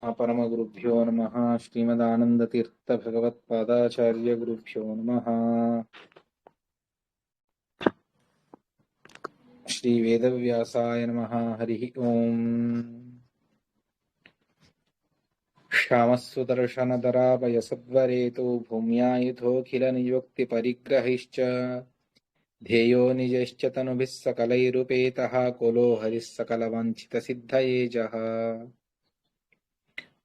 परमगुरुभ्यो नमः। श्रीमदानन्दतीर्थभगवत्पादाचार्यगुरुभ्यो नमः। श्रीवेदव्यासाय नमः। हरिः ओम्। श्यामस्वदर्शनधराभयसद्वरेतो भूम्यायुधोऽखिलनियुक्तिपरिग्रहैश्च ध्येयो निजश्च तनुभिः सकलैरुपेतः कुलो हरिः सकलवाञ्छितसिद्धयेजः।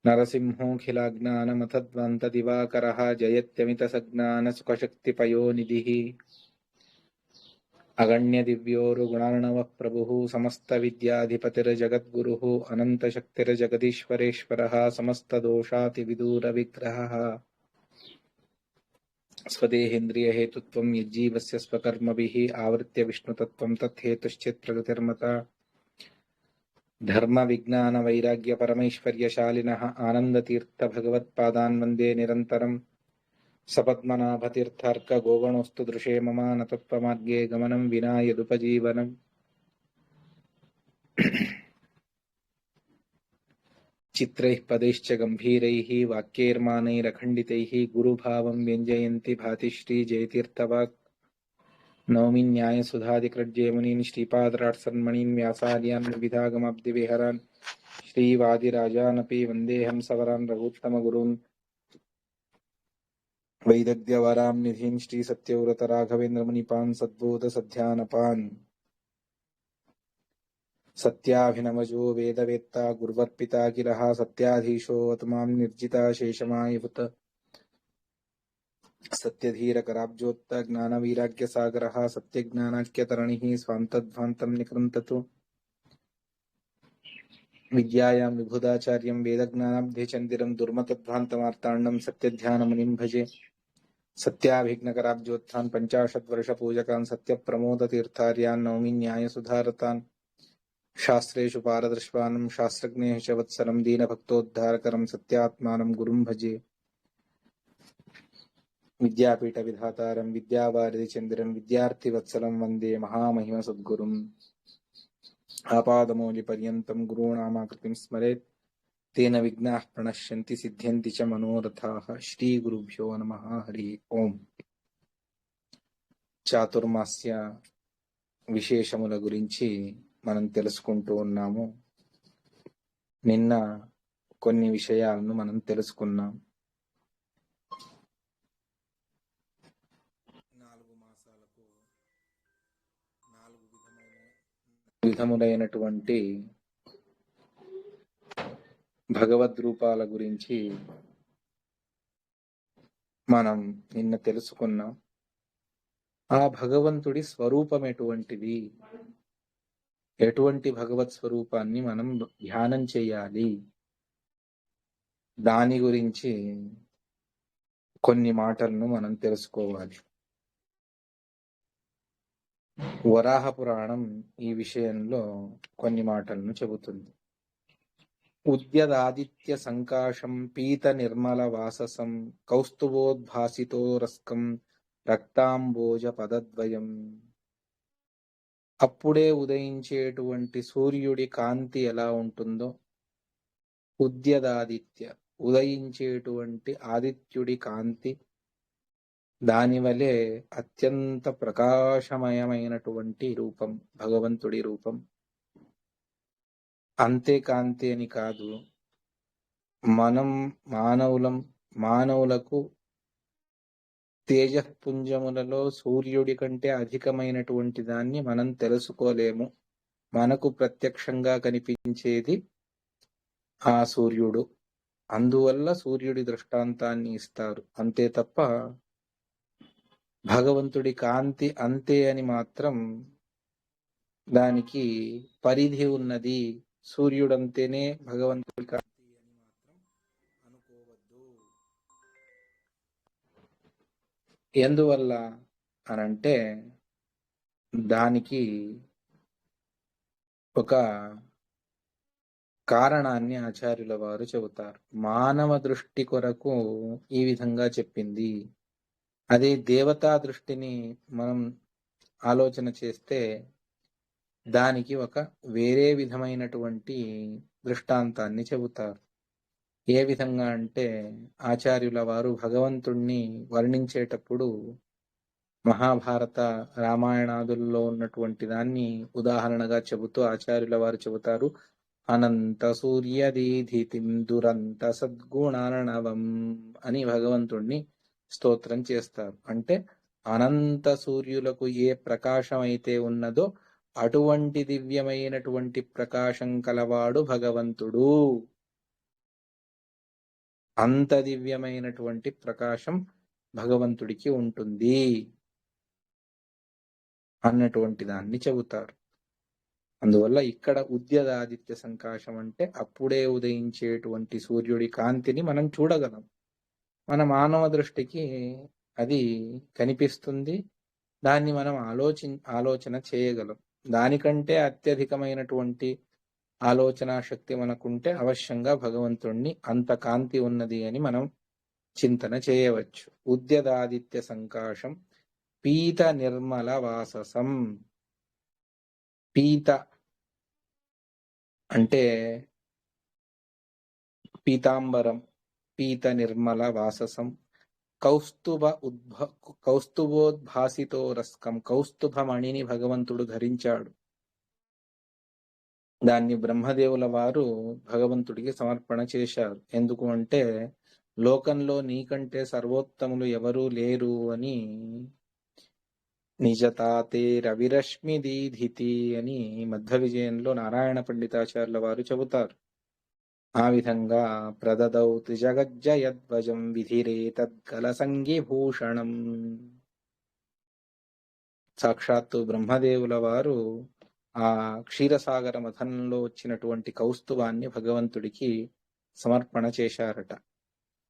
नरसिंहोऽखिलाज्ञानमथध्वन्तदिवाकरः जयत्यमितसज्ञानसुखशक्तिपयोनिधिः अगण्यदिव्योरुगुणार्णवः प्रभुः समस्तविद्याधिपतिर्जगद्गुरुः अनन्तशक्तिर्जगदीश्वरेश्वरः समस्तदोषातिविदूरविग्रहः स्वदेहेन्द्रियहेतुत्वं यज्जीवस्य स्वकर्मभिः आवृत्य विष्णुतत्त्वं तत्हेतुश्चित्प्रकृतिर्मता धर्म विज्ञान वैराग्य परमैश्वर्यशालिनः आनन्दतीर्थभगवत्पादान् वन्दे निरन्तरम्। सपद्मनाभतीर्थार्क गोगणोऽस्तु दृशे मम न तत्त्वमार्गे गमनं विना यदुपजीवनम्। चित्रैः पदैश्च गम्भीरैः वाक्यैर्मानैरखण्डितैः गुरुभावं व्यञ्जयन्ति भाति श्रीजयतीर्थवाक्। नौमि न्यायसुधादिकृज्यमुनीन् श्रीपादराट्सन्मणीन् व्यासार्यान् विविधागमाब्धिविहरान् श्रीवादिराजानपि वन्देऽहं सवरान् रघूत्तमगुरून् वैदग्ध्यवरां निधीन् श्रीसत्यव्रतराघवेन्द्रमुनिपान् सद्बोधसध्यानपान्। सत्याभिनवजो वेदवेत्ता गुर्वर्पिता गिरः सत्याधीशो वतमां निर्जिता शेषमायुत सत्यधीरकराब्जोत्त ज्ञानवैराग्यसागरः सत्यज्ञानाख्यतरणिः स्वान्तध्वान्तं निकृन्ततु विद्यायां विबुधाचार्यं वेदज्ञानाब्धिचन्दिरं दुर्मतध्वान्तमार्ताण्डं सत्यध्यानमुनिं भजे। सत्याभिघ्नकराब्जोत्थान् 50 वर्षपूजकान् सत्यप्रमोदतीर्थार्यान् नौमि न्यायसुधारतान्। शास्त्रेषु पारदर्शवानं शास्त्रज्ञेषु च वत्सलं दीनभक्तोद्धारकरं सत्यात्मानं गुरुं भजे। विद्यापीठविधातारं विद्यावारिधिचन्द्रं विद्यार्थिवत्सलं वन्दे महामहिमसद्गुरुम्। आपादमौलिपर्यन्तं गुरूणामाकृतिं स्मरेत् तेन विघ्नाः प्रणश्यन्ति सिद्ध्यन्ति च मनोरथाः। श्रीगुरुभ्यो नमः। हरि ओम्. చాతుర్మాస్య విశేషముల గురించి మనం తెలుసుకుంటూ ఉన్నాము. నిన్న కొన్ని విషయాలను మనం తెలుసుకున్నాం. 4 మాసాలకు 4 విధములైనటువంటి భగవద్రూపాల గురించి మనం నిన్న తెలుసుకున్నాం. ఆ భగవంతుడి స్వరూపం ఎటువంటిది, ఎటువంటి భగవత్ స్వరూపాన్ని మనం ధ్యానం చేయాలి, దాని గురించి కొన్ని మాటలను మనం తెలుసుకోవాలి. వరాహ పురాణం ఈ విషయంలో కొన్ని మాటలను చెబుతుంది. ఉద్యదాదిత్య సంకాశం పీత నిర్మల వాససం కౌస్తుభోద్భాసితోరస్కం రక్తాంబోజ పదద్వయం. అప్పుడే ఉదయించేటువంటి సూర్యుడి కాంతి ఎలా ఉంటుందో, ఉద్యదాదిత్య ఉదయించేటువంటి ఆదిత్యుడి కాంతి దానివలే అత్యంత ప్రకాశమయమైనటువంటి రూపం భగవంతుడి రూపం. అంతే కాంతి అని కాదు, మనం మానవులకు తేజపుంజములలో సూర్యుడి కంటే అధికమైనటువంటి దాన్ని మనం తెలుసుకోలేము. మనకు ప్రత్యక్షంగా కనిపించేది ఆ సూర్యుడు. అందువల్ల సూర్యుడి దృష్టాంతాన్ని ఇస్తారు. అంతే తప్ప భగవంతుడి కాంతి అంతే అని మాత్రం దానికి పరిధి ఉన్నది, సూర్యుడంతేనే భగవంతుడి కాంతి అని మాత్రం అనుకోవద్దు. ఎందువల్ల అనంటే దానికి ఒక కారణాన్ని ఆచార్యుల వారు చెబుతారు. మానవ దృష్టి కొరకు ఈ విధంగా చెప్పింది. అదే దేవతా దృష్టిని మనం ఆలోచన చేస్తే దానికి ఒక వేరే విధమైనటువంటి దృష్టాంతాన్ని చెబుతారు. ఏ విధంగా అంటే ఆచార్యుల వారు భగవంతుణ్ణి వర్ణించేటప్పుడు మహాభారత రామాయణాదుల్లో ఉన్నటువంటి దాన్ని ఉదాహరణగా చెబుతూ ఆచార్యుల వారు చెబుతారు, అనంత సూర్యదీధితిం దురంత సద్గుణార్ణవం అని భగవంతుణ్ణి స్తోత్రం చేస్తారు. అంటే అనంత సూర్యులకు ఏ ప్రకాశం అయితే ఉన్నదో అటువంటి దివ్యమైనటువంటి ప్రకాశం కలవాడు భగవంతుడు. అంత దివ్యమైనటువంటి ప్రకాశం భగవంతుడికి ఉంటుంది అన్నటువంటి దాన్ని చెబుతారు. అందువల్ల ఇక్కడ ఉద్యదాదిత్య సంకాశం అంటే అప్పుడే ఉదయించేటువంటి సూర్యుడి కాంతిని మనం చూడగలం. మన మానవ దృష్టికి అది కనిపిస్తుంది. దాన్ని మనం ఆలోచన చేయగలం. దానికంటే అత్యధికమైనటువంటి ఆలోచన శక్తి మనకుంటే అవశ్యంగా భగవంతుణ్ణి అంత కాంతి ఉన్నది అని మనం చింతన చేయవచ్చు. ఉద్యదాదిత్య సంకాశం పీత నిర్మల వాససం. పీత అంటే పీతాంబరం, పీత నిర్మల వాససం, కౌస్తుభోద్భాసితో రస్కం. కౌస్తుభమణిని భగవంతుడు ధరించాడు. దాన్ని బ్రహ్మదేవుల వారు భగవంతుడికి సమర్పణ చేశారు. ఎందుకు అంటే లోకంలో నీకంటే సర్వోత్తములు ఎవరూ లేరు అని నిజతాతే రవిరశ్మి దీధితి అని మధ్వ విజయంలో నారాయణ పండితాచార్యుల వారు చెబుతారు. ఆ విధంగా ప్రదదౌ త్రిజగజ్జయధ్వజం విధిరే తద్గల సంగీభూషణం. సాక్షాత్తు బ్రహ్మదేవుల వారు ఆ క్షీరసాగర మథనంలో వచ్చినటువంటి కౌస్తుభాన్ని భగవంతుడికి సమర్పణ చేశారట.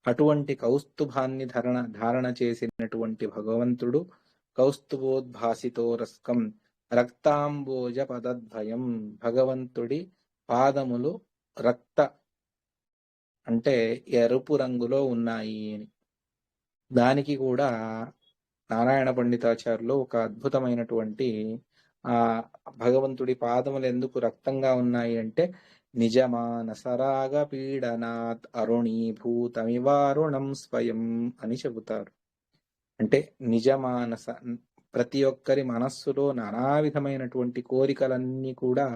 అటువంటి కౌస్తుభాన్ని ధారణ చేసినటువంటి భగవంతుడు కౌస్తుభోద్భాసితో రస్కం రక్తాంబోజ పదద్వయం. భగవంతుడి పాదములు రక్త అంటే ఎరుపు రంగులో ఉన్నాయి అని. దానికి కూడా నారాయణ పండితాచార్యులు ఒక అద్భుతమైనటువంటి ఆ భగవంతుడి పాదములు ఎందుకు రక్తంగా ఉన్నాయి అంటే నిజమానసరాగ పీడనాత్ అరుణీభూతమివారుణం స్వయం అని చెబుతారు. అంటే నిజమానస, ప్రతి ఒక్కరి మనస్సులో నానా విధమైనటువంటి కోరికలన్నీ కూడా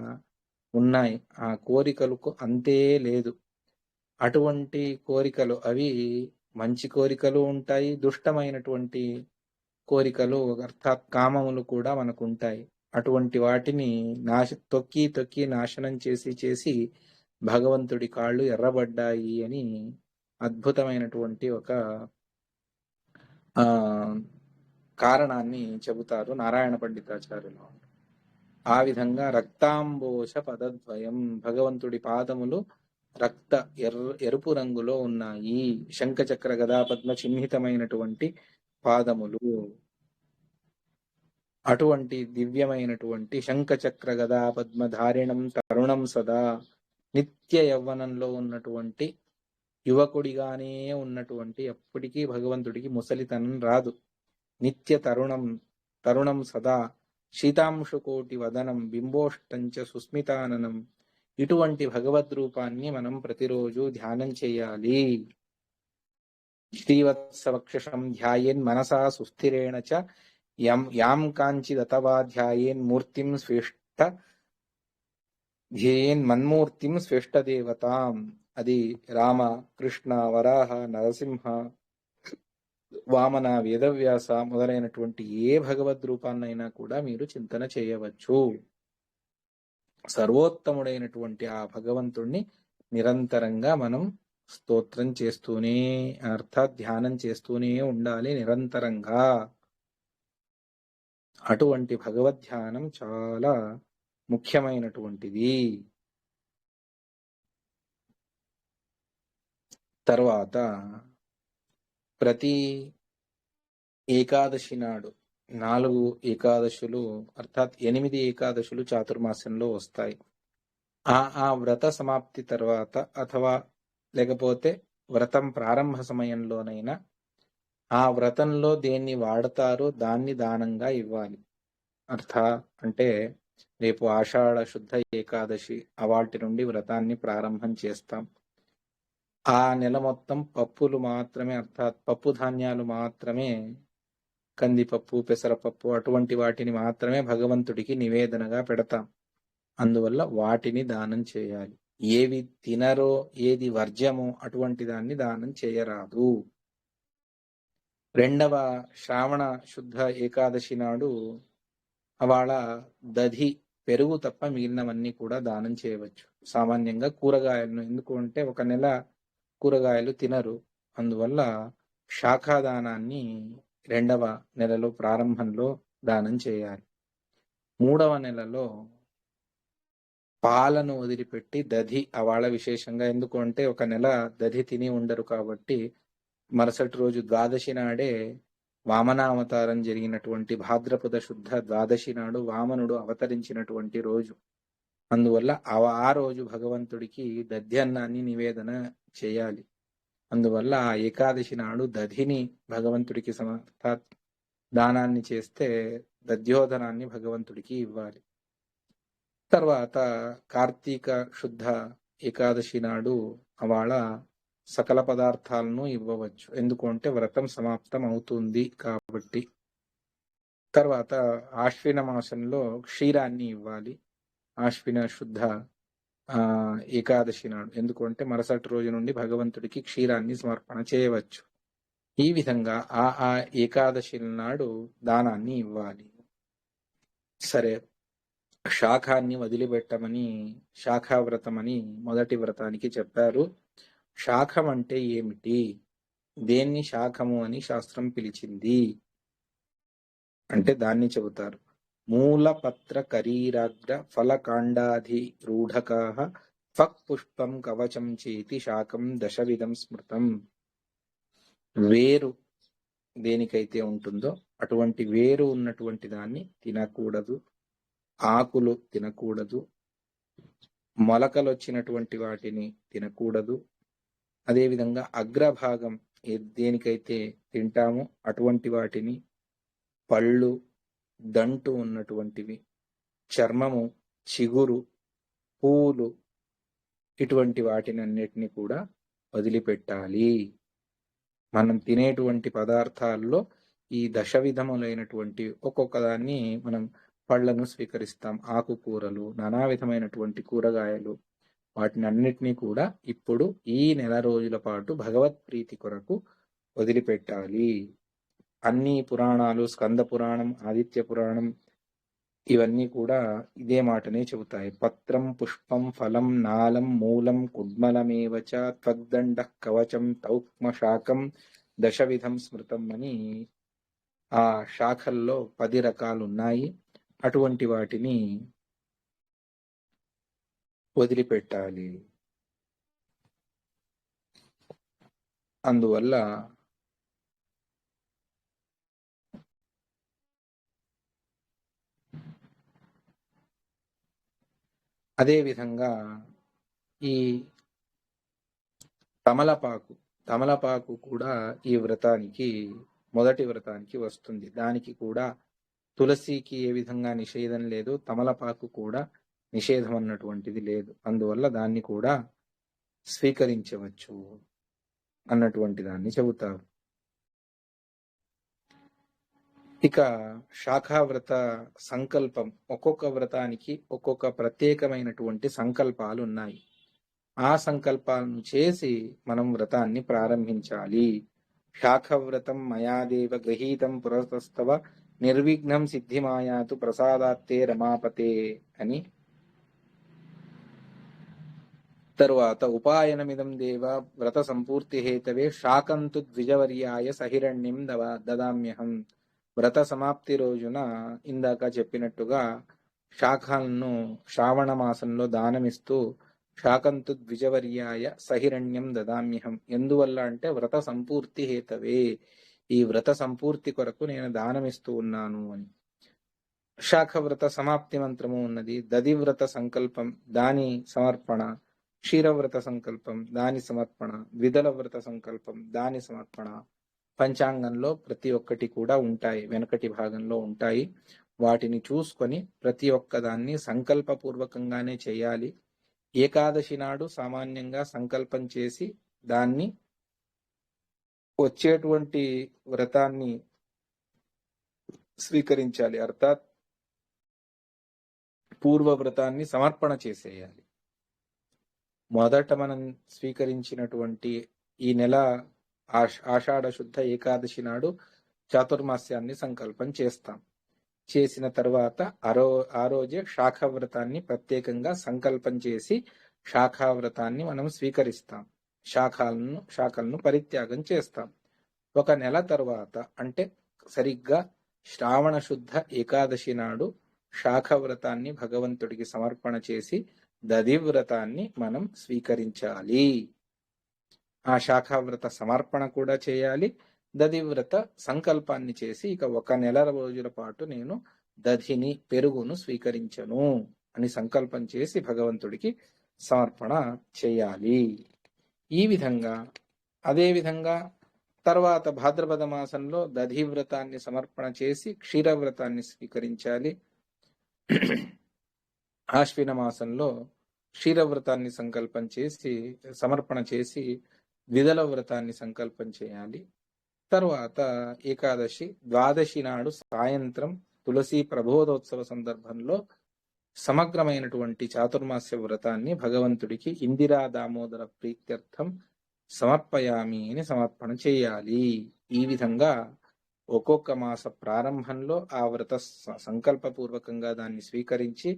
ఉన్నాయి. ఆ కోరికలకు అంతే లేదు. అటువంటి కోరికలు అవి మంచి కోరికలు ఉంటాయి, దుష్టమైనటువంటి కోరికలు అర్థాత్ కామములు కూడా మనకు ఉంటాయి. అటువంటి వాటిని తొక్కి నాశనం చేసి భగవంతుడి కాళ్ళు ఎర్రబడ్డాయి అని అద్భుతమైనటువంటి ఒక కారణాన్ని చెబుతారు నారాయణ పండితాచార్యులు. ఆ విధంగా రక్తాంబోష పదద్వయం, భగవంతుడి పాదములు రక్త ఎరుపు రంగులో ఉన్నాయి. శంఖచక్ర గదా పద్మ చిహ్నితమైనటువంటి పాదములు. అటువంటి దివ్యమైనటువంటి శంఖచక్ర గదా పద్మధారిణం తరుణం సదా, నిత్య యవ్వనంలో ఉన్నటువంటి యువకుడిగానే ఉన్నటువంటి, ఎప్పటికీ భగవంతుడికి ముసలితనం రాదు. నిత్య తరుణం సదా, శీతాంశుకోటి వదనం బింబోష్టంచ సుస్మితాననం. ఇటువంటి భగవద్రూపాన్ని మనం ప్రతిరోజు ధ్యానం చేయాలి. శ్రీవత్సవక్షసం ధ్యాయేన్ మనసా సుస్థిరేణ చ యాం కాంచిదతవా ధ్యాయేన్ మూర్తిం స్వేష్ట ధ్యేయేన్ మన్మూర్తిం స్వేష్ట దేవతాం. అది రామ, కృష్ణ, వరాహ, నరసింహ, వామన, వేదవ్యాస మొదలైనటువంటి ఏ భగవద్ రూపాన్నైనా కూడా మీరు చింతన చేయవచ్చు. సర్వోత్తముడైనటువంటి ఆ భగవంతుణ్ణి నిరంతరంగా మనం స్తోత్రం చేస్తూనే, అర్థాత్ ధ్యానం చేస్తూనే ఉండాలి నిరంతరంగా. అటువంటి భగవద్ధ్యానం చాలా ముఖ్యమైనటువంటిది. తర్వాత ప్రతి ఏకాదశి నాడు 4 ఏకాదశులు అర్థాత్ 8 ఏకాదశులు చాతుర్మాస్యంలో వస్తాయి. ఆ వ్రత సమాప్తి తర్వాత అథవా లేకపోతే వ్రతం ప్రారంభ సమయంలోనైనా ఆ వ్రతంలో దేన్ని వాడతారో దాన్ని దానంగా ఇవ్వాలి. అంటే రేపు ఆషాఢ శుద్ధ ఏకాదశి, వాటి నుండి వ్రతాన్ని ప్రారంభం చేస్తాం. ఆ నెల మొత్తం పప్పులు మాత్రమే, అర్థాత్ పప్పు ధాన్యాలు మాత్రమే, కందిపప్పు, పెసరపప్పు అటువంటి వాటిని మాత్రమే భగవంతుడికి నివేదనగా పెడతాం. అందువల్ల వాటిని దానం చేయాలి. ఏవి తినరో, ఏది వర్జ్యమో అటువంటి దాన్ని దానం చేయరాదు. రెండవ శ్రావణ శుద్ధ ఏకాదశి నాడు అవాళ దధి, పెరుగు తప్ప మిగిలినవన్నీ కూడా దానం చేయవచ్చు. సామాన్యంగా కూరగాయలను, ఎందుకు అంటే ఒక నెల కూరగాయలు తినరు, అందువల్ల శాఖాదానాన్ని రెండవ నెలలో ప్రారంభంలో దానం చేయాలి. మూడవ నెలలో పాలను వదిలిపెట్టి దధి అవాళ విశేషంగా, ఎందుకు అంటే ఒక నెల దధి తిని ఉండరు కాబట్టి మరుసటి రోజు ద్వాదశి నాడే వామనావతారం జరిగినటువంటి భాద్రపద శుద్ధ ద్వాదశి నాడు వామనుడు అవతరించినటువంటి రోజు. అందువల్ల ఆ రోజు భగవంతుడికి దధ్యన్నాన్ని నివేదన చేయాలి. అందువల్ల ఆ ఏకాదశి నాడు దధిని భగవంతుడికి దానాన్ని చేస్తే దధ్యోదనాన్ని భగవంతుడికి ఇవ్వాలి. తర్వాత కార్తీక శుద్ధ ఏకాదశి నాడు అవాళ సకల పదార్థాలను ఇవ్వవచ్చు, ఎందుకు అంటే వ్రతం సమాప్తం అవుతుంది కాబట్టి. తర్వాత ఆశ్విన మాసంలో క్షీరాన్ని ఇవ్వాలి, ఆశ్విన శుద్ధ ఏకాదశి నాడు, ఎందుకంటే మరుసటి రోజు నుండి భగవంతుడికి క్షీరాన్ని సమర్పణ చేయవచ్చు. ఈ విధంగా ఆ ఏకాదశి నాడు దానాన్ని ఇవ్వాలి. సరే, శాఖాన్ని వదిలిపెట్టమని, శాఖావ్రతమని మొదటి వ్రతానికి చెప్పారు. శాఖం అంటే ఏమిటి, దేన్ని శాఖము అని శాస్త్రం పిలిచింది అంటే దాన్ని చెబుతారు. మూలపత్ర కరీరాగ్ర ఫలకాండాధి రూఢకాః ఫక్ పుష్పం కవచం చేతి శాఖం దశవిధం స్మృతం. వేరు దేనికైతే ఉంటుందో అటువంటి వేరు ఉన్నటువంటి దాన్ని తినకూడదు, ఆకులు తినకూడదు, మొలకలు వచ్చినటువంటి వాటిని తినకూడదు. అదేవిధంగా అగ్రభాగం దేనికైతే తింటామో అటువంటి వాటిని, పళ్ళు, దంటు ఉన్నటువంటివి, చర్మము, చిగురు, పూలు ఇటువంటి వాటిని అన్నిటినీ కూడా వదిలిపెట్టాలి. మనం తినేటువంటి పదార్థాల్లో ఈ దశవిధములైనటువంటి ఒక్కొక్క దాన్ని మనం పళ్ళను స్వీకరిస్తాం, ఆకుకూరలు, నానా విధమైనటువంటి కూరగాయలు, వాటిని అన్నిటినీ కూడా ఇప్పుడు ఈ నెల రోజుల పాటు భగవత్ ప్రీతి కొరకు వదిలిపెట్టాలి. అన్ని పురాణాలు, స్కంద పురాణం, ఆదిత్య పురాణం ఇవన్నీ కూడా ఇదే మాటనే చెబుతాయి. పత్రం పుష్పం ఫలం నాలం మూలం కుడ్మలమేవచ త్వగ్దండ కవచం తౌక్మ శాఖం దశవిధం స్మృతం అని ఆ శాఖల్లో 10 రకాలు ఉన్నాయి. అటువంటి వాటిని వదిలిపెట్టాలి. అందువల్ల అదేవిధంగా ఈ తమలపాకు కూడా ఈ వ్రతానికి, మొదటి వ్రతానికి వస్తుంది. దానికి కూడా తులసికి ఏ విధంగా నిషేధం లేదు, తమలపాకు కూడా నిషేధం అన్నటువంటిది లేదు. అందువల్ల దాన్ని కూడా స్వీకరించవచ్చు అన్నటువంటి దాన్ని చెబుతారు. ఇక శాఖావ్రత సంకల్పం, ఒక్కొక్క వ్రతానికి ఒక్కొక్క ప్రత్యేకమైనటువంటి సంకల్పాలు ఉన్నాయి. ఆ సంకల్పాలను చేసి మనం వ్రతాన్ని ప్రారంభించాలి. శాఖవ్రతం మయాదేవ గృహీతం పురస్తవ నిర్విఘ్నం సిద్ధిమాయాతు ప్రసాదాత్తే రమాపతే అని. తరువాత ఉపాయనమిదం దేవ వ్రత సంపూర్తి హేతవే శాకంతు ద్విజవర్యాయ సహిరణ్యం దదామ్యహం. వ్రత సమాప్తి రోజున ఇందాక చెప్పినట్టుగా శాఖలను శ్రావణ మాసంలో దానమిస్తూ శాకంతు ద్విజవర్యాయ సహిరణ్యం దదామ్యహం, ఎందువల్ల అంటే వ్రత సంపూర్తి హేతవే, ఈ వ్రత సంపూర్తి కొరకు నేను దానమిస్తూ ఉన్నాను అని. శాఖవ్రత సమాప్తి మంత్రము ఉన్నది. దదివ్రత సంకల్పం, దాని సమర్పణ. క్షీరవ్రత సంకల్పం, దాని సమర్పణ. ద్విదల వ్రత సంకల్పం, దాని సమర్పణ. పంచాంగంలో ప్రతి ఒక్కటి కూడా ఉంటాయి, వెనకటి భాగంలో ఉంటాయి. వాటిని చూసుకొని ప్రతి ఒక్క దాన్ని సంకల్పపూర్వకంగానే చేయాలి. ఏకాదశి నాడు సామాన్యంగా సంకల్పం చేసి దాన్ని వచ్చేటువంటి వ్రతాన్ని స్వీకరించాలి. అర్థాత్ పూర్వ వ్రతాన్ని సమర్పణ చేసేయాలి. మొదట మనం స్వీకరించినటువంటి ఈ నెల ఆషాఢ శుద్ధ ఏకాదశి నాడు చాతుర్మాస్యాన్ని సంకల్పం చేస్తాం. చేసిన తర్వాత ఆ రోజే శాఖావ్రతాన్ని ప్రత్యేకంగా సంకల్పం చేసి శాఖావ్రతాన్ని మనం స్వీకరిస్తాం. శాఖలను పరిత్యాగం చేస్తాం. ఒక నెల తర్వాత అంటే సరిగ్గా శ్రావణ శుద్ధ ఏకాదశి నాడు శాఖావ్రతాన్ని భగవంతుడికి సమర్పణ చేసి దధివ్రతాన్ని మనం స్వీకరించాలి. ఆ శాఖావ్రత సమర్పణ కూడా చేయాలి. దధివ్రత సంకల్పాన్ని చేసి ఇక ఒక నెల రోజుల పాటు నేను దధిని పెరుగును స్వీకరించను అని సంకల్పం చేసి భగవంతుడికి సమర్పణ చేయాలి. ఈ విధంగా అదేవిధంగా తర్వాత భాద్రపద మాసంలో దధివ్రతాన్ని సమర్పణ చేసి క్షీరవ్రతాన్ని స్వీకరించాలి. ఆశ్విన మాసంలో క్షీరవ్రతాన్ని సంకల్పం చేసి సమర్పణ చేసి ద్విదల వ్రతాన్ని సంకల్పం చేయాలి. తరువాత ఏకాదశి ద్వాదశి నాడు సాయంత్రం తులసి ప్రబోధోత్సవ సందర్భంలో సమగ్రమైనటువంటి చాతుర్మాస్య వ్రతాన్ని భగవంతుడికి ఇందిరా దామోదర ప్రీత్యర్థం సమర్పయామి అని సమర్పణ చేయాలి. ఈ విధంగా ఒక్కొక్క మాస ప్రారంభంలో ఆ వ్రత సంకల్పపూర్వకంగా దాన్ని స్వీకరించి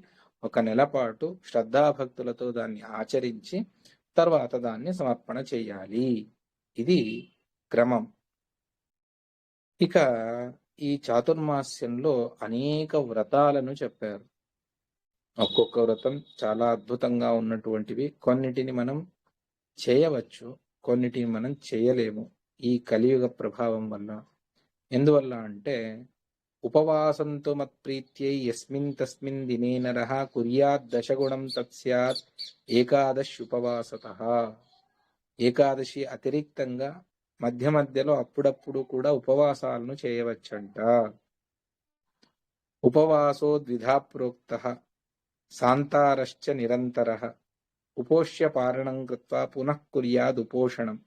ఒక నెల పాటు శ్రద్ధాభక్తులతో దాన్ని ఆచరించి తర్వాత దాన్ని సమర్పణ చేయాలి. ఇది క్రమం. ఇక ఈ చాతుర్మాస్యంలో అనేక వ్రతాలను చెప్పారు. ఒక్కొక్క వ్రతం చాలా అద్భుతంగా ఉన్నటువంటివి. కొన్నిటిని మనం చేయవచ్చు, కొన్నిటిని మనం చేయలేము ఈ కలియుగ ప్రభావం వల్ల. ఎందువల్ల అంటే ఉపవాసంతో మత్ప్రీత్యై యస్మిన్ తస్మిన్ దినే నరః కుర్యాద్ దశగుణం తత్స్యాత్ ఏకాదశి ఉపవాసతః. ఏకాదశి అతిరిక్తంగా మధ్య మధ్యలో అప్పుడప్పుడు కూడా ఉపవాసాలను చేయవచ్చంట. ఉపవాసో ద్విధా ప్రోక్తః శాంతారశ్చ నిరంతరః ఉపోష్య పారణం కృత్వా పునః కుర్యాద్ ఉపోషణం.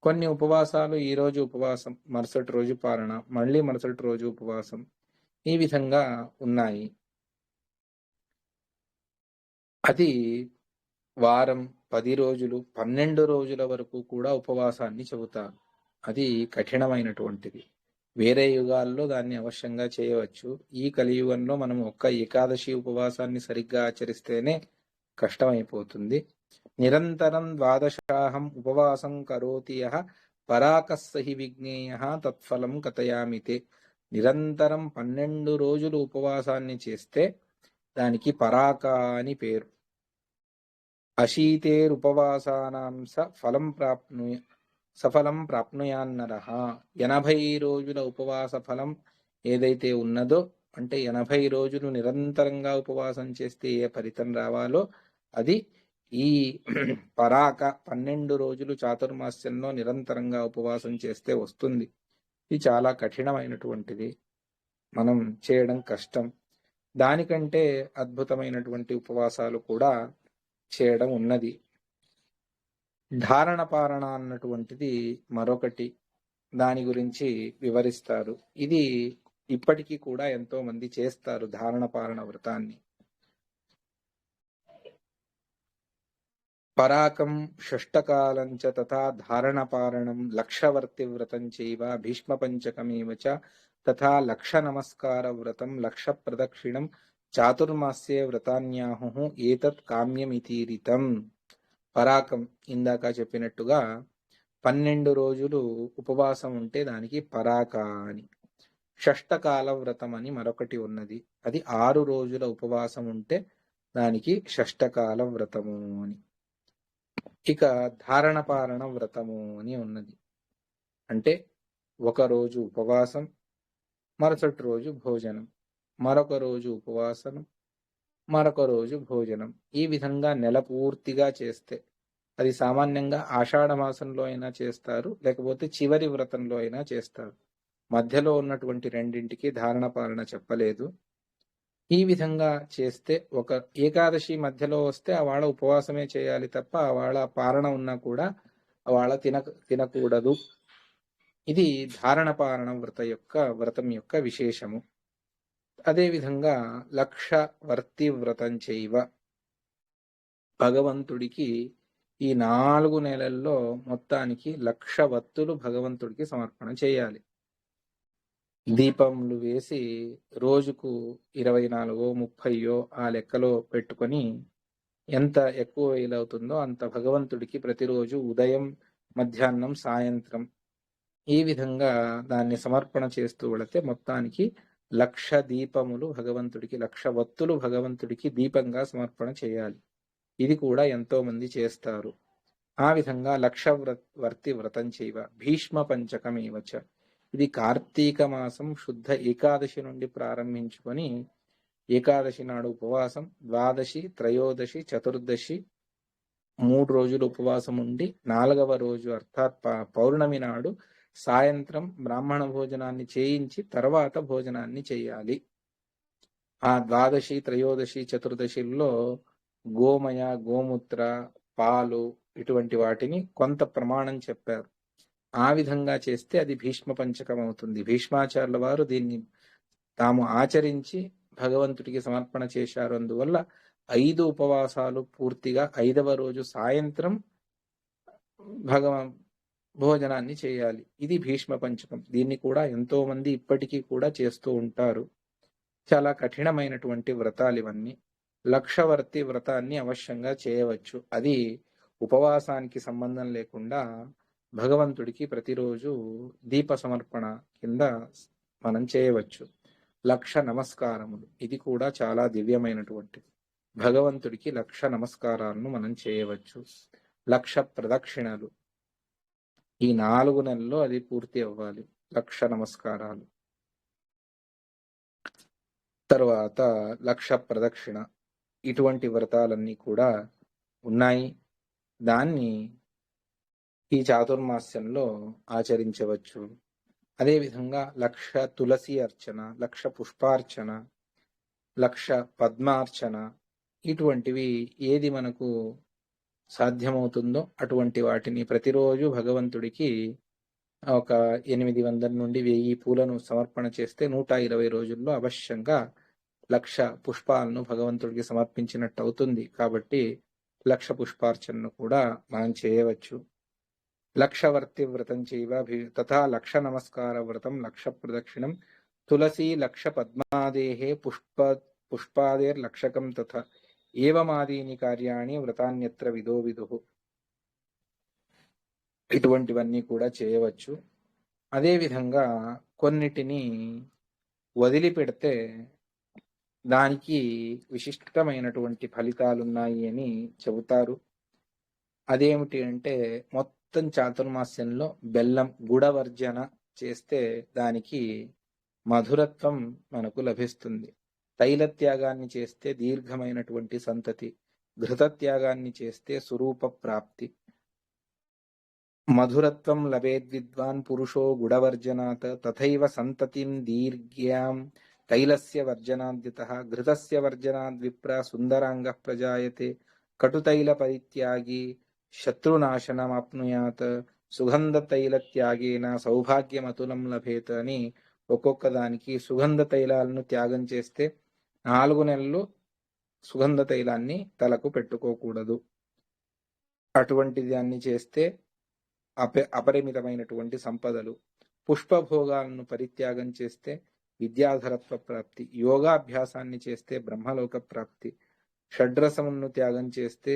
కొన్ని ఉపవాసాలు ఈ రోజు ఉపవాసం, మరుసటి రోజు పారణ, మళ్ళీ మరుసటి రోజు ఉపవాసం, ఈ విధంగా ఉన్నాయి. అది వారం, 10 రోజులు, 12 రోజుల వరకు కూడా ఉపవాసాన్ని చెబుతారు. అది కఠినమైనటువంటిది. వేరే యుగాల్లో దాన్ని అవశ్యంగా చేయవచ్చు. ఈ కలియుగంలో మనం ఒక్క ఏకాదశి ఉపవాసాన్ని సరిగ్గా ఆచరిస్తేనే కష్టమైపోతుంది. నిరంతరం ద్వాదశాహం ఉపవాసం కరోతి యః పరాకస్సహి విజ్ఞేయః తత్ఫలం కథయామితే. నిరంతరం 12 రోజులు ఉపవాసాన్ని చేస్తే దానికి పరాక అని పేరు. అశీతేరుపవాసానాం సఫలం ప్రాప్నుయాన్నరః. 80 రోజుల ఉపవాస ఫలం ఏదైతే ఉన్నదో, అంటే 80 రోజులు నిరంతరంగా ఉపవాసం చేస్తే ఏ ఫలితం రావాలో అది ఈ పరాక 12 రోజులు చాతుర్మాస్యంలో నిరంతరంగా ఉపవాసం చేస్తే వస్తుంది. ఇది చాలా కఠినమైనటువంటిది, మనం చేయడం కష్టం. దానికంటే అద్భుతమైనటువంటి ఉపవాసాలు కూడా చేయడం ఉన్నది. ధారణ పారణ అన్నటువంటిది మరొకటి, దాని గురించి వివరిస్తారు. ఇది ఇప్పటికీ కూడా ఎంతో మంది చేస్తారు, ధారణ పారణ వ్రతాన్ని. పరాకం షష్టకాలం చ తథా ధారణ పారణం లక్షవర్తి వ్రతం చైవ భీష్మ పంచకమేవ చ తథా లక్ష నమస్కార వ్రతం లక్ష ప్రదక్షిణం చాతుర్మాస్యే వ్రతాన్యాహుః ఏతత్ కామ్యమితీరితం. పరాకం ఇందాక చెప్పినట్టుగా 12 రోజులు ఉపవాసం ఉంటే దానికి పరాక అని. షష్టకాల వ్రతం అని మరొకటి ఉన్నది, అది 6 రోజుల ఉపవాసం ఉంటే దానికి షష్టకాల వ్రతము అని. ఇక ధారణ పారణ వ్రతము అని ఉన్నది, అంటే ఒక రోజు ఉపవాసం, మరుసటి రోజు భోజనం, మరొక రోజు ఉపవాసం, మరొక రోజు భోజనం. ఈ విధంగా నెల పూర్తిగా చేస్తే, అది సామాన్యంగా ఆషాఢ మాసంలో అయినా చేస్తారు, లేకపోతే చివరి వ్రతంలో అయినా చేస్తారు. మధ్యలో ఉన్నటువంటి రెండింటికి ధారణ పాలన చెప్పలేదు. ఈ విధంగా చేస్తే, ఒక ఏకాదశి మధ్యలో వస్తే ఆ వాళ్ళ ఉపవాసమే చేయాలి తప్ప ఆ వాళ్ళ పాలన ఉన్నా కూడా వాళ్ళ తినకూడదు. ఇది ధారణపాలన వ్రతం యొక్క విశేషము. అదేవిధంగా లక్ష వర్తి వ్రతం చైవ, భగవంతుడికి ఈ 4 నెలల్లో మొత్తానికి 1,00,000 వత్తులు భగవంతుడికి సమర్పణ చేయాలి. దీపములు వేసి రోజుకు 24 30 ఆ లెక్కలో పెట్టుకొని ఎంత ఎక్కువ వీలవుతుందో అంత భగవంతుడికి ప్రతిరోజు ఉదయం, మధ్యాహ్నం, సాయంత్రం ఈ విధంగా దాన్ని సమర్పణ చేస్తూ వెళితే మొత్తానికి 1,00,000 దీపములు భగవంతుడికి, 1,00,000 వత్తులు భగవంతుడికి దీపంగా సమర్పణ చేయాలి. ఇది కూడా ఎంతో మంది చేస్తారు. ఆ విధంగా 1,00,000 వర్తి వ్రతం చేయవ. భీష్మ పంచకమేవచ, ఇది కార్తీక మాసం శుద్ధ ఏకాదశి నుండి ప్రారంభించుకొని ఏకాదశి నాడు ఉపవాసం, ద్వాదశి, త్రయోదశి, చతుర్దశి 3 రోజులు ఉపవాసం ఉండి 4వ రోజు అర్థాత్ పౌర్ణమి నాడు సాయంత్రం బ్రాహ్మణ భోజనాన్ని చేయించి తర్వాత భోజనాన్ని చేయాలి. ఆ ద్వాదశి, త్రయోదశి, చతుర్దశిల్లో గోమయ, గోమూత్ర, పాలు ఇటువంటి వాటిని కొంత ప్రమాణం చెప్పారు. ఆ విధంగా చేస్తే అది భీష్మ పంచకం అవుతుంది. భీష్మాచార్యుల వారు దీన్ని తాము ఆచరించి భగవంతుడికి సమర్పణ చేశారు. అందువల్ల 5 ఉపవాసాలు పూర్తిగా 5వ రోజు సాయంత్రం భోజనాన్ని చేయాలి. ఇది భీష్మ పంచకం. దీన్ని కూడా ఎంతో మంది ఇప్పటికీ కూడా చేస్తూ ఉంటారు. చాలా కఠినమైనటువంటి వ్రతాలు ఇవన్నీ. 1,00,000 వర్తి వ్రతాన్ని అవశ్యంగా చేయవచ్చు. అది ఉపవాసానికి సంబంధం లేకుండా భగవంతుడికి ప్రతిరోజు దీప సమర్పణ కింద మనం చేయవచ్చు. 1,00,000 నమస్కారములు, ఇది కూడా చాలా దివ్యమైనటువంటిది. భగవంతుడికి 1,00,000 నమస్కారాలను మనం చేయవచ్చు. 1,00,000 ప్రదక్షిణలు, ఈ 4 నెలల్లో అది పూర్తి అవ్వాలి. 1,00,000 నమస్కారాలు. తర్వాత 1,00,000 ప్రదక్షిణ, ఇటువంటి వ్రతాలన్నీ కూడా ఉన్నాయి. దాన్ని ఈ చాతుర్మాస్యంలో ఆచరించవచ్చు. అదేవిధంగా 1,00,000 తులసి అర్చన, 1,00,000 పుష్పార్చన, 1,00,000 పద్మార్చన, ఇటువంటివి ఏది మనకు సాధ్యమవుతుందో అటువంటి వాటిని ప్రతిరోజు భగవంతుడికి ఒక 800 నుండి 1000 పూలను సమర్పణ చేస్తే 120 రోజుల్లో అవశ్యంగా 1,00,000 పుష్పాలను భగవంతుడికి సమర్పించినట్టు అవుతుంది. కాబట్టి 1,00,000 పుష్పార్చనను కూడా మనం చేయవచ్చు. 1,00,000 వర్తి వ్రతం చేయవ తథా 1,00,000 నమస్కార వ్రతం, 1,00,000 ప్రదక్షిణం, తులసి 1,00,000 పద్మాదేహే పుష్పాదేర్లక్షకం తథా ఏవమాదీని కార్యాణి వ్రతాన్యత్ర విదో విదుః. ఇటువంటివన్నీ కూడా చేయవచ్చు. అదేవిధంగా కొన్నిటిని వదిలిపెడితే దానికి విశిష్టమైనటువంటి ఫలితాలున్నాయి అని చెబుతారు. అదేమిటి అంటే, మొత్తం చాతుర్మాస్యంలో బెల్లం గుడవర్జన చేస్తే దానికి మధురత్వం మనకు లభిస్తుంది. తైలత్యాగాన్ని చేస్తే దీర్ఘమైనటువంటి సంతతి, ఘృతత్యాగాన్ని చేస్తే స్వరూప ప్రాప్తి. మధురత్వం లభేద్విద్వాన్ పురుషో గుడవర్జనాత్ తథైవ సంతతిం దీర్ఘ్యాం తైలస్య వర్జనాద్యతః ఘృతస్య వర్జనాద్విప్ర సుందరాంగః ప్రజాయతే కటుతైల పరిత్యాగి శత్రునాశనమాప్నుయాత్ సుగంధ తైల త్యాగేన సౌభాగ్యమతులం లభేత్ అని ఒక్కొక్క దానికి సుగంధ తైలాలను త్యాగం చేస్తే 4 నెలలు సుగంధ తైలాన్ని తలకు పెట్టుకోకూడదు. అటువంటి దాన్ని చేస్తే అపరిమితమైనటువంటి సంపదలు. పుష్పభోగాలను పరిత్యాగం చేస్తే విద్యాధరత్వ ప్రాప్తి. యోగాభ్యాసాన్ని చేస్తే బ్రహ్మలోక ప్రాప్తి. షడ్రసములను త్యాగం చేస్తే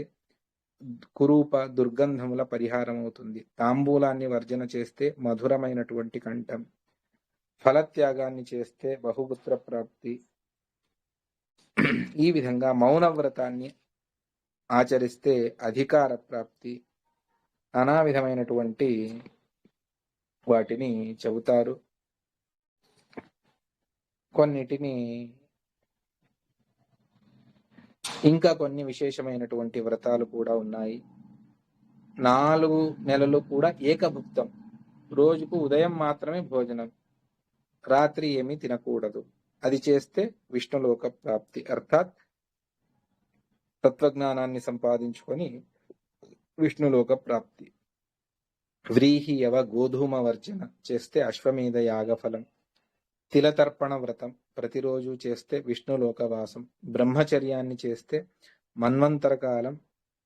కురూప దుర్గంధముల పరిహారం అవుతుంది. తాంబూలాన్ని వర్జన చేస్తే మధురమైనటువంటి కంఠం. ఫలత్యాగాన్ని చేస్తే బహుపుత్ర ప్రాప్తి. ఈ విధంగా మౌన వ్రతాన్ని ఆచరిస్తే అధికార ప్రాప్తి. నానా విధమైనటువంటి వాటిని చెబుతారు. కొన్నిటిని ఇంకా కొన్ని విశేషమైనటువంటి వ్రతాలు కూడా ఉన్నాయి. 4 నెలలు కూడా ఏకభుక్తం. రోజుకు ఉదయం మాత్రమే భోజనం, రాత్రి ఏమీ తినకూడదు. అది చేస్తే విష్ణులోక ప్రాప్తి, అర్థాత్ తత్వజ్ఞానాన్ని సంపాదించుకొని విష్ణులోక ప్రాప్తి. వ్రీహి యవ గోధూమ వర్జన చేస్తే అశ్వమేధ యాగఫలం. తిలతర్పణ వ్రతం ప్రతిరోజు చేస్తే విష్ణులోకవాసం. బ్రహ్మచర్యాన్ని చేస్తే మన్వంతర కాలం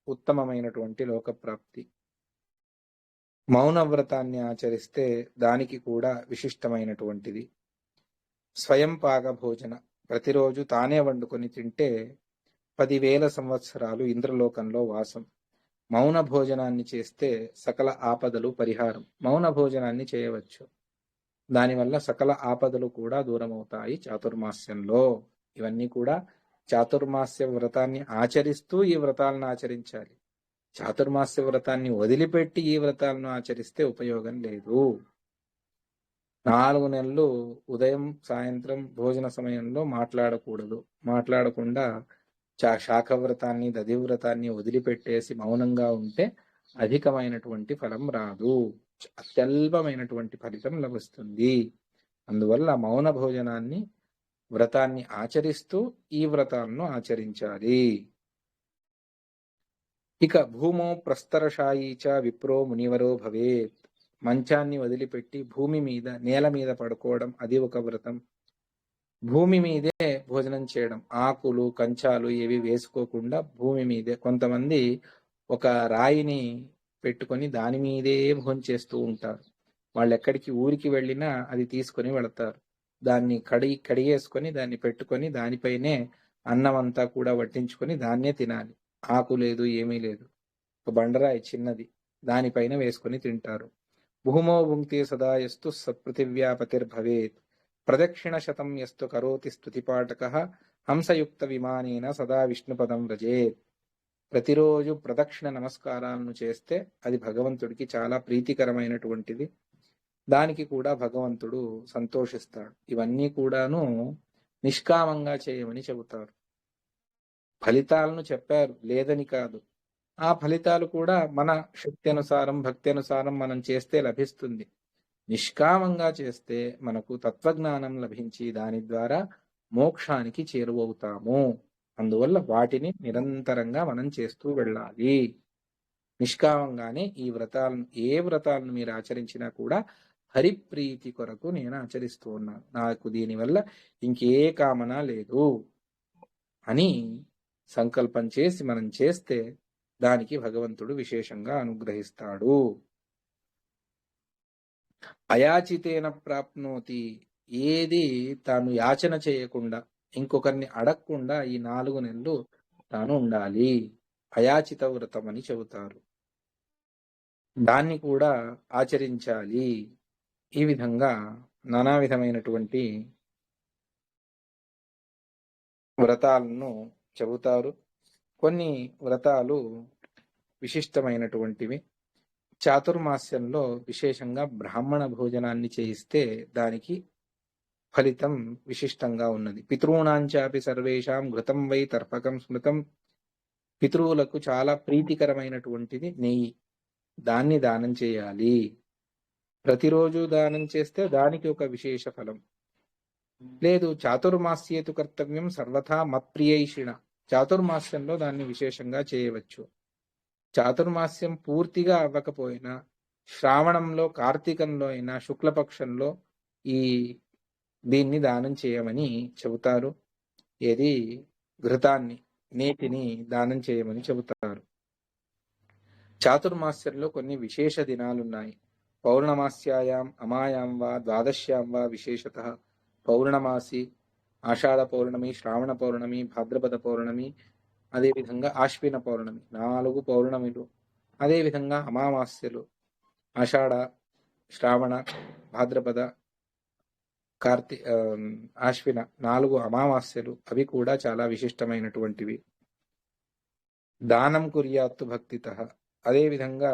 ఉత్తమమైనటువంటి లోకప్రాప్తి. మౌన వ్రతాన్ని ఆచరిస్తే దానికి కూడా విశిష్టమైనటువంటిది. స్వయం పాక భోజన ప్రతిరోజు తానే వండుకొని తింటే 10,000 సంవత్సరాలు ఇంద్రలోకంలో వాసం. మౌన భోజనాన్ని చేస్తే సకల ఆపదలు పరిహారం. మౌన భోజనాన్ని చేయవచ్చు, దానివల్ల సకల ఆపదలు కూడా దూరమవుతాయి చాతుర్మాస్యంలో. ఇవన్నీ కూడా చాతుర్మాస్య వ్రతాన్ని ఆచరిస్తూ ఈ వ్రతాలను ఆచరించాలి. చాతుర్మాస్య వ్రతాన్ని వదిలిపెట్టి ఈ వ్రతాలను ఆచరిస్తే ఉపయోగం లేదు. 4 నెలలు ఉదయం సాయంత్రం భోజన సమయంలో మాట్లాడకూడదు. మాట్లాడకుండా శాఖ వ్రతాన్ని దధివ్రతాన్ని వదిలిపెట్టేసి మౌనంగా ఉంటే అధికమైనటువంటి ఫలం రాదు, అత్యల్పమైనటువంటి ఫలితం లభిస్తుంది. అందువల్ల మౌన భోజనాన్ని వ్రతాన్ని ఆచరిస్తూ ఈ వ్రతాలను ఆచరించాలి. ఇక భూమో ప్రస్తరశాయీ చ విప్రో మునివరో భవేత్. మంచాన్ని వదిలిపెట్టి భూమి మీద నేల మీద పడుకోవడం అది ఒక వ్రతం. భూమి మీదే భోజనం చేయడం, ఆకులు కంచాలు ఏవి వేసుకోకుండా భూమి మీదే. కొంతమంది ఒక రాయిని పెట్టుకొని దాని మీదే భోంచేస్తూ ఉంటారు. వాళ్ళు ఎక్కడికి ఊరికి వెళ్ళినా అది తీసుకొని వెళతారు. దాన్ని కడిగేసుకొని దాన్ని పెట్టుకొని దానిపైనే అన్నం అంతా కూడా వడ్డించుకొని దాన్నే తినాలి. ఆకు లేదు, ఏమీ లేదు, ఒక బండరాయి చిన్నది దానిపైన వేసుకొని తింటారు. భూమో భుంక్తే సదా యస్తు సత్పృథివ్యాపతిర్భవేత్. ప్రదక్షిణ శతం యస్తు కరోతి స్తుతిపాఠకః హంసయుక్త విమానేన సదా విష్ణుపదం వ్రజేత్. ప్రతిరోజు ప్రదక్షిణ నమస్కారాలను చేస్తే అది భగవంతుడికి చాలా ప్రీతికరమైనటువంటిది. దానికి కూడా భగవంతుడు సంతోషిస్తాడు. ఇవన్నీ కూడాను నిష్కామంగా చేయమని చెబుతారు. ఫలితాలను చెప్పారు, లేదని కాదు. ఆ ఫలితాలు కూడా మన శక్తి అనుసారం భక్తి అనుసారం మనం చేస్తే లభిస్తుంది. నిష్కామంగా చేస్తే మనకు తత్వజ్ఞానం లభించి దాని ద్వారా మోక్షానికి చేరువవుతాము. అందువల్ల వాటిని నిరంతరంగా మనం చేస్తూ వెళ్ళాలి. నిష్కామంగానే ఈ వ్రతాలను, ఏ వ్రతాలను మీరు ఆచరించినా కూడా హరిప్రీతి కొరకు నేను ఆచరిస్తూ ఉన్నాను, నాకు దీనివల్ల ఇంకే కామన లేదు అని సంకల్పం చేసి మనం చేస్తే దానికి భగవంతుడు విశేషంగా అనుగ్రహిస్తాడు. అయాచితేన ప్రాప్నోతి. ఏది తాను యాచన చేయకుండా ఇంకొకరిని అడగకుండా ఈ 4 నెలలు తాను ఉండాలి. అయాచిత వ్రతం అని చెబుతారు. దాన్ని కూడా ఆచరించాలి. ఈ విధంగా నానా విధమైనటువంటి వ్రతాలను చెబుతారు. కొన్ని వ్రతాలు విశిష్టమైనటువంటివి. చాతుర్మాస్యంలో విశేషంగా బ్రాహ్మణ భోజనాన్ని చేయిస్తే దానికి ఫలితం విశిష్టంగా ఉన్నది. పితॄణాంచాపి సర్వేషాం ఘృతం వై తర్పకం స్మృతం. పితృవులకు చాలా ప్రీతికరమైనటువంటిది నెయ్యి, దాన్ని దానం చేయాలి. ప్రతిరోజు దానం చేస్తే దానికి ఒక విశేష ఫలం. లేదు చాతుర్మాస్యేతు కర్తవ్యం సర్వథా మత్ప్రియైషిణ. చాతుర్మాస్యంలో దాన్ని విశేషంగా చేయవచ్చు. చాతుర్మాస్యం పూర్తిగా అవ్వకపోయినా శ్రావణంలో కార్తీకంలో అయినా శుక్లపక్షంలో ఈ దీన్ని దానం చేయమని చెబుతారు. ఏది ఘృతాన్ని, నేతిని దానం చేయమని చెబుతారు. చాతుర్మాస్యంలో కొన్ని విశేష దినాలున్నాయి. పౌర్ణమాస్యాయాం అమాయాం వా ద్వాదశ్యాం వా విశేషతః. పౌర్ణమాసి, ఆషాఢ పౌర్ణమి, శ్రావణ పౌర్ణమి, భాద్రపద పౌర్ణమి, అదేవిధంగా ఆశ్విన పౌర్ణమి, 4 పౌర్ణమిలు. అదేవిధంగా అమావాస్యలు, ఆషాఢ, శ్రావణ, భాద్రపద, ఆశ్విన 4 అమావాస్యలు. అవి కూడా చాలా విశిష్టమైనటువంటివి. దానం కుర్యాత్తు భక్తితః. అదేవిధంగా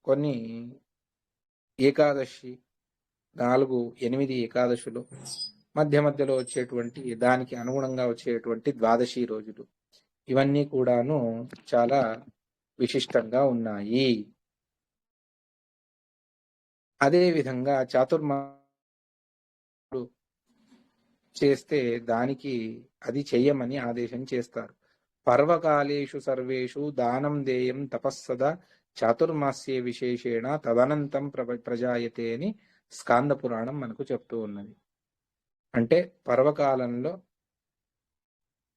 కొన్ని ఏకాదశి, 8 ఏకాదశులు, మధ్య మధ్యలో వచ్చేటువంటి దానికి అనుగుణంగా వచ్చేటువంటి ద్వాదశి రోజులు, ఇవన్నీ కూడాను చాలా విశిష్టంగా ఉన్నాయి. అదేవిధంగా చాతుర్మాసు చేస్తే దానికి అది చెయ్యమని ఆదేశం చేస్తారు. పర్వకాలేషు సర్వేషు దానం దేయం తపస్సద చాతుర్మాస్యే విశేషేణ తదనంతం ప్రజాయతే అని స్కాంద పురాణం మనకు చెప్తూ ఉన్నది. అంటే పర్వకాలంలో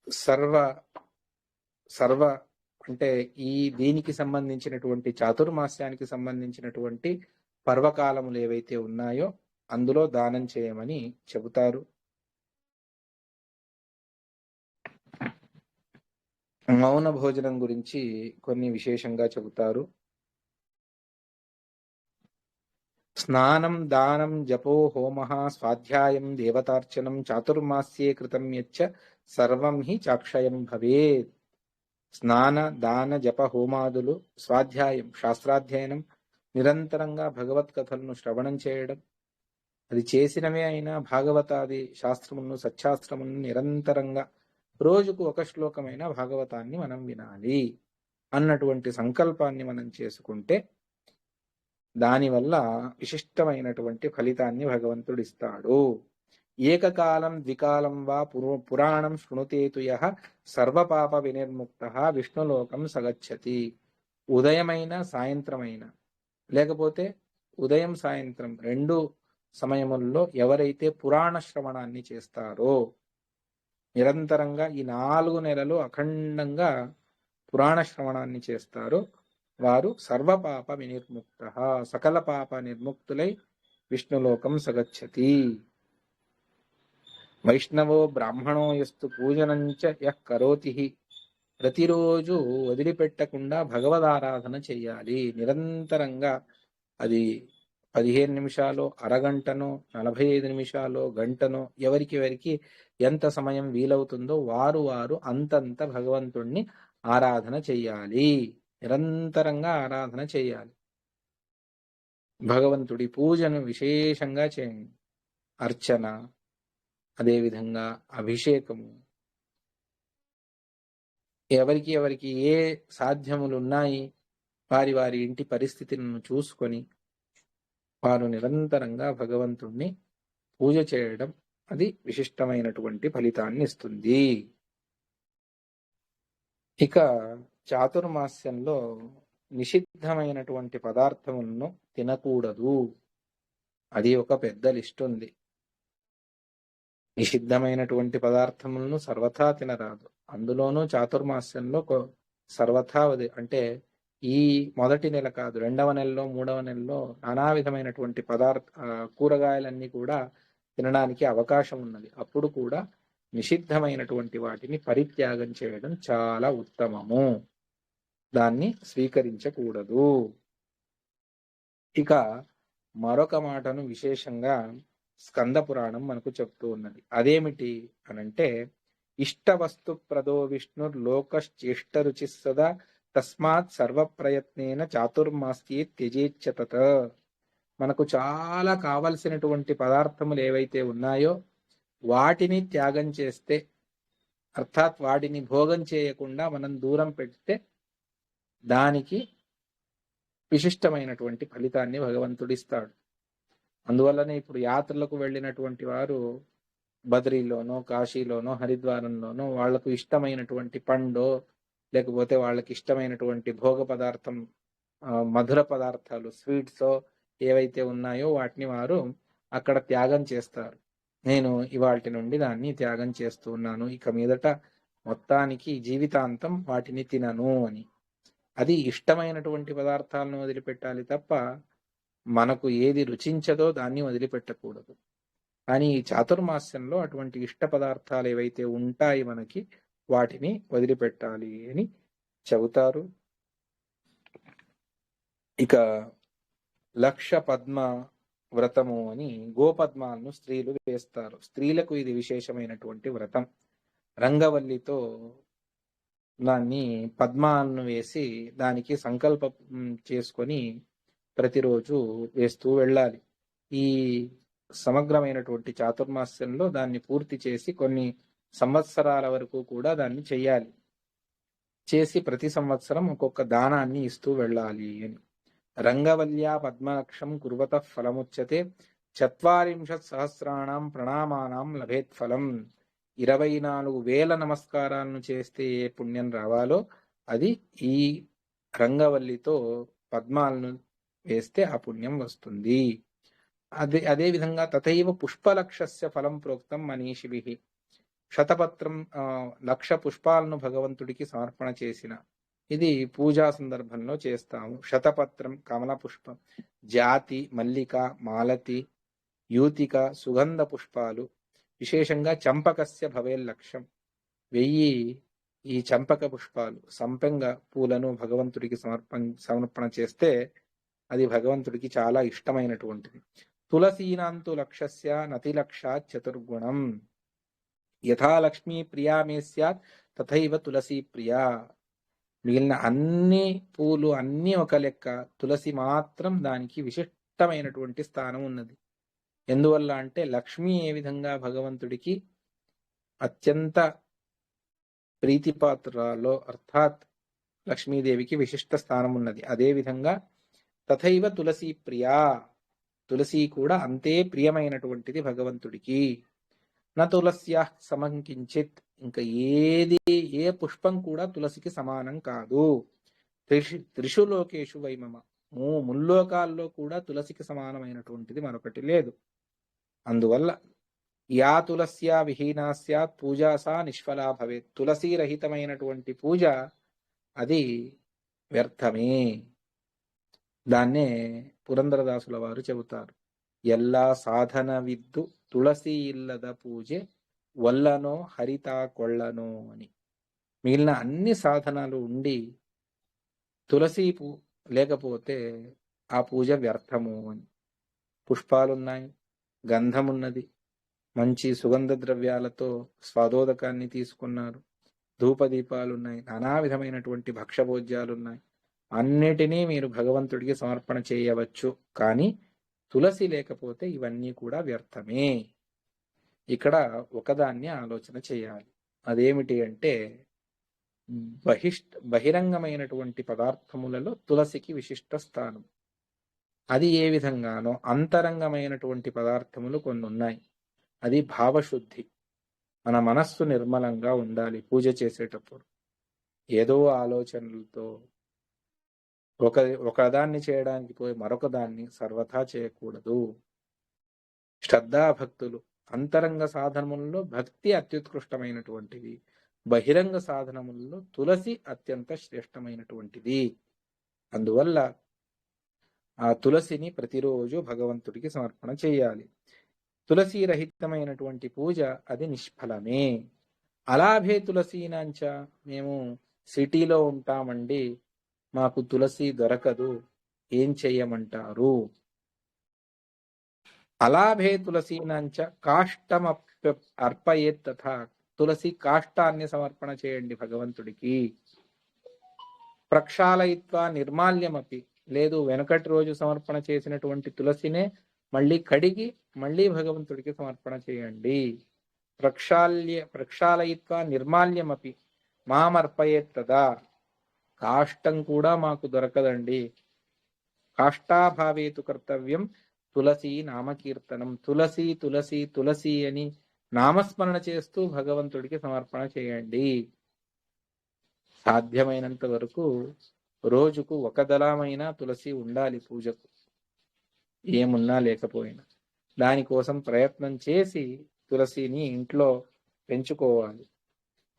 సర్వ సర్వ అంటే ఈ దీనికి సంబంధించినటువంటి చాతుర్మాస్యానికి సంబంధించినటువంటి పర్వకాలములు ఏవైతే ఉన్నాయో అందులో దానం చేయమని చెబుతారు. మౌన భోజనం గురించి కొన్ని విశేషంగా చెబుతారు. స్నానం దానం జపో హోమ స్వాధ్యాయం దేవతార్చనం చాతుర్మాస్యే కృతం యచ్చ సర్వం హి చాక్షయం భవేత్. స్నాన దాన జప హోమాదులు, స్వాధ్యాయం శాస్త్రాధ్యయనం, నిరంతరంగా భగవత్ కథలను శ్రవణం చేయడం, అది చేసినవే అయినా భాగవతాది శాస్త్రమును సత్శాస్త్రమును నిరంతరంగా రోజుకు ఒక శ్లోకమైన భాగవతాన్ని మనం వినాలి అన్నటువంటి సంకల్పాన్ని మనం చేసుకుంటే దానివల్ల విశిష్టమైనటువంటి ఫలితాన్ని భగవంతుడు ఇస్తాడు. ఏకకాలం ద్వికాలం వా పురాణం శృణుతేతు యః సర్వపాప వినిర్ముక్తః విష్ణులోకం సగచ్చతి. ఉదయమైన సాయంత్రమైన లేకపోతే ఉదయం సాయంత్రం రెండు సమయముల్లో ఎవరైతే పురాణ శ్రవణాన్ని చేస్తారో, నిరంతరంగా ఈ 4 నెలలు అఖండంగా పురాణ శ్రవణాన్ని చేస్తారో వారు సర్వపాప వినిర్ముక్తః సకల పాప నిర్ముక్తులై విష్ణులోకం సగచ్చతి. వైష్ణవో బ్రాహ్మణో యస్తు పూజనంచ యః కరోతి. ప్రతిరోజు వదిలిపెట్టకుండా భగవదారాధన చెయ్యాలి. నిరంతరంగా అది 15 నిమిషాలు, అరగంటనో, 45 నిమిషాలు, గంటనో ఎవరికి ఎంత సమయం వీలవుతుందో వారు అంతంత భగవంతుణ్ణి ఆరాధన చెయ్యాలి. నిరంతరంగా ఆరాధన చెయ్యాలి. భగవంతుడి పూజను విశేషంగా చేయండి. అర్చన, అదేవిధంగా అభిషేకము, ఎవరికి ఏ సాధ్యములు ఉన్నాయి వారి ఇంటి పరిస్థితులను చూసుకొని వారు నిరంతరంగా భగవంతుణ్ణి పూజ చేయడం అది విశిష్టమైనటువంటి ఫలితాన్ని ఇస్తుంది. ఇక చాతుర్మాస్యంలో నిషిద్ధమైనటువంటి పదార్థములను తినకూడదు. అది ఒక పెద్ద లిస్ట్ ఉంది. నిషిద్ధమైనటువంటి పదార్థములను సర్వథా తినరాదు. అందులోనూ చాతుర్మాస్యంలో సర్వథా అంటే ఈ మొదటి నెల కాదు, 2వ నెలలో 3వ నెలలో నానా విధమైనటువంటి కూరగాయలన్నీ కూడా తినడానికి అవకాశం ఉన్నది. అప్పుడు కూడా నిషిద్ధమైనటువంటి వాటిని పరిత్యాగం చేయడం చాలా ఉత్తమము. దాన్ని స్వీకరించకూడదు. ఇక మరొక మాటను విశేషంగా స్కంద పురాణం మనకు చెప్తూ ఉన్నది. అదేమిటి అనంటే, ఇష్టవస్తు ప్రదో విష్ణుర్లోకశ్చేష్ట రుచి సదా తస్మాత్ సర్వప్రయత్నేన చాతుర్మాస్యే త్యజేచ్ఛతత. మనకు చాలా కావలసినటువంటి పదార్థములు ఏవైతే ఉన్నాయో వాటిని త్యాగం చేస్తే, అర్థాత్ వాటిని భోగం చేయకుండా మనం దూరం పెడితే దానికి విశిష్టమైనటువంటి ఫలితాన్ని భగవంతుడిస్తాడు. అందువల్లనే ఇప్పుడు యాత్రలకు వెళ్ళినటువంటి వారు బద్రీలోనో, కాశీలోనో, హరిద్వారంలోనో వాళ్లకు ఇష్టమైనటువంటి పండో లేకపోతే వాళ్ళకి ఇష్టమైనటువంటి భోగ పదార్థం, మధుర పదార్థాలు, స్వీట్స్ ఏవైతే ఉన్నాయో వాటిని వారు అక్కడ త్యాగం చేస్తారు. నేను ఇవాల్టి నుండి దాన్ని త్యాగం చేస్తూ ఉన్నాను, ఇక మీదట మొత్తానికి జీవితాంతం వాటిని తినను అని. అది ఇష్టమైనటువంటి పదార్థాలను వదిలిపెట్టాలి తప్ప మనకు ఏది రుచించదో దాన్ని వదిలిపెట్టకూడదు. కానీ ఈ చాతుర్మాస్యంలో అటువంటి ఇష్ట పదార్థాలు ఏవైతే ఉంటాయి మనకి వాటిని వదిలిపెట్టాలి అని చెబుతారు. ఇక లక్ష పద్మ వ్రతము అని గోపద్మాలను స్త్రీలు వేస్తారు. స్త్రీలకు ఇది విశేషమైనటువంటి వ్రతం. రంగవల్లితో దాన్ని పద్మాలను వేసి దానికి సంకల్పం చేసుకొని ప్రతిరోజు వేస్తూ వెళ్ళాలి. ఈ సమగ్రమైనటువంటి చాతుర్మాస్యంలో దాన్ని పూర్తి చేసి కొన్ని సంవత్సరాల వరకు కూడా దాన్ని చెయ్యాలి. చేసి ప్రతి సంవత్సరం ఒక్కొక్క దానాన్ని ఇస్తూ వెళ్ళాలి అని. రంగవల్యా పద్మలక్షం కుర్వత ఫలముచ్యతే 40 సహస్రాణం ప్రణామానాం లభేత్ ఫలం. 24,000 నమస్కారాలను చేస్తే ఏ పుణ్యం రావాలో అది ఈ రంగవల్లితో పద్మాలను వేస్తే ఆ పుణ్యం వస్తుంది. అదే విధంగా తథైవ పుష్పలక్షస్య ఫలం ప్రోక్తం మనీషిభిః. శతపత్రం 1,00,000 పుష్పాలను భగవంతుడికి సమర్పణ చేసిన ఇది పూజా సందర్భంలో చేస్తాము. శతపత్రం కమల పుష్పం, జాతి, మల్లిక, మాలతి, యూతిక, సుగంధ పుష్పాలు, విశేషంగా చంపకస్య భవేల్లక్ష్యం 1000 ఈ చంపక పుష్పాలు, సంపెంగ పూలను భగవంతుడికి సమర్పణ చేస్తే అది భగవంతుడికి చాలా ఇష్టమైనటువంటిది. తులసీనాంతు లక్షస్య నతిలక్షాత్ చతుర్గుణం. యథా లక్ష్మీ ప్రియా మే స్యాత్ తథైవ తులసీ ప్రియా. మిగిలిన అన్ని పూలు అన్ని ఒక లెక్క, తులసి మాత్రం దానికి విశిష్టమైనటువంటి స్థానం ఉన్నది. ఎందువల్ల అంటే లక్ష్మి ఏ విధంగా భగవంతుడికి అత్యంత ప్రీతిపాత్రలో అర్థాత్ లక్ష్మీదేవికి విశిష్ట స్థానం ఉన్నది. అదే విధంగా తథైవ తులసి ప్రియా, తులసి కూడా అంతే ప్రియమైనటువంటిది భగవంతుడికి. నా తులస్యా సమం కించిత్, ఇంకా ఏ పుష్పం కూడా తులసికి సమానం కాదు. త్రిషు లోకేషు వైమమ, ముల్లోకాల్లో కూడా తులసికి సమానమైనటువంటిది మరొకటి లేదు. అందువల్ల యా తులస్యా విహీనా స్యాత్ పూజా సా నిష్ఫలా భవేత్. తులసి రహితమైనటువంటి పూజ అది వ్యర్థమే. దాన్నే పురందరదాసుల వారు చెబుతారు, ఎల్లా సాధన విద్దు తులసి ఇల్లద పూజೆ వల్లనో హరిత కొళ్ళనో అని. మిగిలిన అన్ని సాధనాలు ఉండి తులసి లేకపోతే ఆ పూజ వ్యర్థము అని. పుష్పాలున్నాయి, గంధమున్నది, మంచి సుగంధ ద్రవ్యాలతో స్వాదోదకాన్ని తీసుకున్నారు, ధూపదీపాలున్నాయి, నానా విధమైనటువంటి భక్ష్యభోజ్యాలున్నాయి. అన్నిటినీ మీరు భగవంతుడికి సమర్పణ చేయవచ్చు. కానీ తులసి లేకపోతే ఇవన్నీ కూడా వ్యర్థమే. ఇక్కడ ఒకదాన్ని ఆలోచన చేయాలి. అదేమిటి అంటే బహిరంగమైనటువంటి పదార్థములలో తులసికి విశిష్ట స్థానం. అది ఏ విధంగానో అంతరంగమైనటువంటి పదార్థములు కొన్ని ఉన్నాయి. అది భావశుద్ధి. మన మనస్సు నిర్మలంగా ఉండాలి. పూజ చేసేటప్పుడు ఏదో ఆలోచనలతో ఒకదాన్ని చేయడానికి పోయి మరొక దాన్ని సర్వథా చేయకూడదు. శ్రద్ధాభక్తులు అంతరంగ సాధనములలో భక్తి అత్యుత్కృష్టమైనటువంటిది, బహిరంగ సాధనములలో తులసి అత్యంత శ్రేష్టమైనటువంటిది. అందువల్ల ఆ తులసిని ప్రతిరోజు భగవంతుడికి సమర్పణ చేయాలి. తులసి రహితమైనటువంటి పూజ అది నిష్ఫలమే. అలాభే తులసీనాంచ, మేము సిటీలో ఉంటామండి, మాకు తులసి దొరకదు, ఏం చెయ్యమంటారు? అలాభే తులసీనాంచ కాష్టం అర్పయేత్ తథా. తులసి కాష్టాన్ని సమర్పణ చేయండి భగవంతుడికి. ప్రక్షాళయిత్వా నిర్మాల్యమపి, లేదు వెనకటి రోజు సమర్పణ చేసినటువంటి మళ్ళీ కడిగి మళ్ళీ భగవంతుడికి సమర్పణ చేయండి. ప్రక్షాళయిత్వా నిర్మాల్యమపి మామర్పయేత్ తదా. కాష్టం కూడా మాకు దొరకదండి. కాష్టాభావేతు కర్తవ్యం తులసి నామకీర్తనం. తులసి తులసి తులసి అని నామస్మరణ చేస్తూ భగవంతుడికి సమర్పణ చేయండి. సాధ్యమైనంత వరకు రోజుకు ఒక దళమైన తులసి ఉండాలి పూజకు, ఏమున్నా లేకపోయినా. దానికోసం ప్రయత్నం చేసి తులసిని ఇంట్లో పెంచుకోవాలి.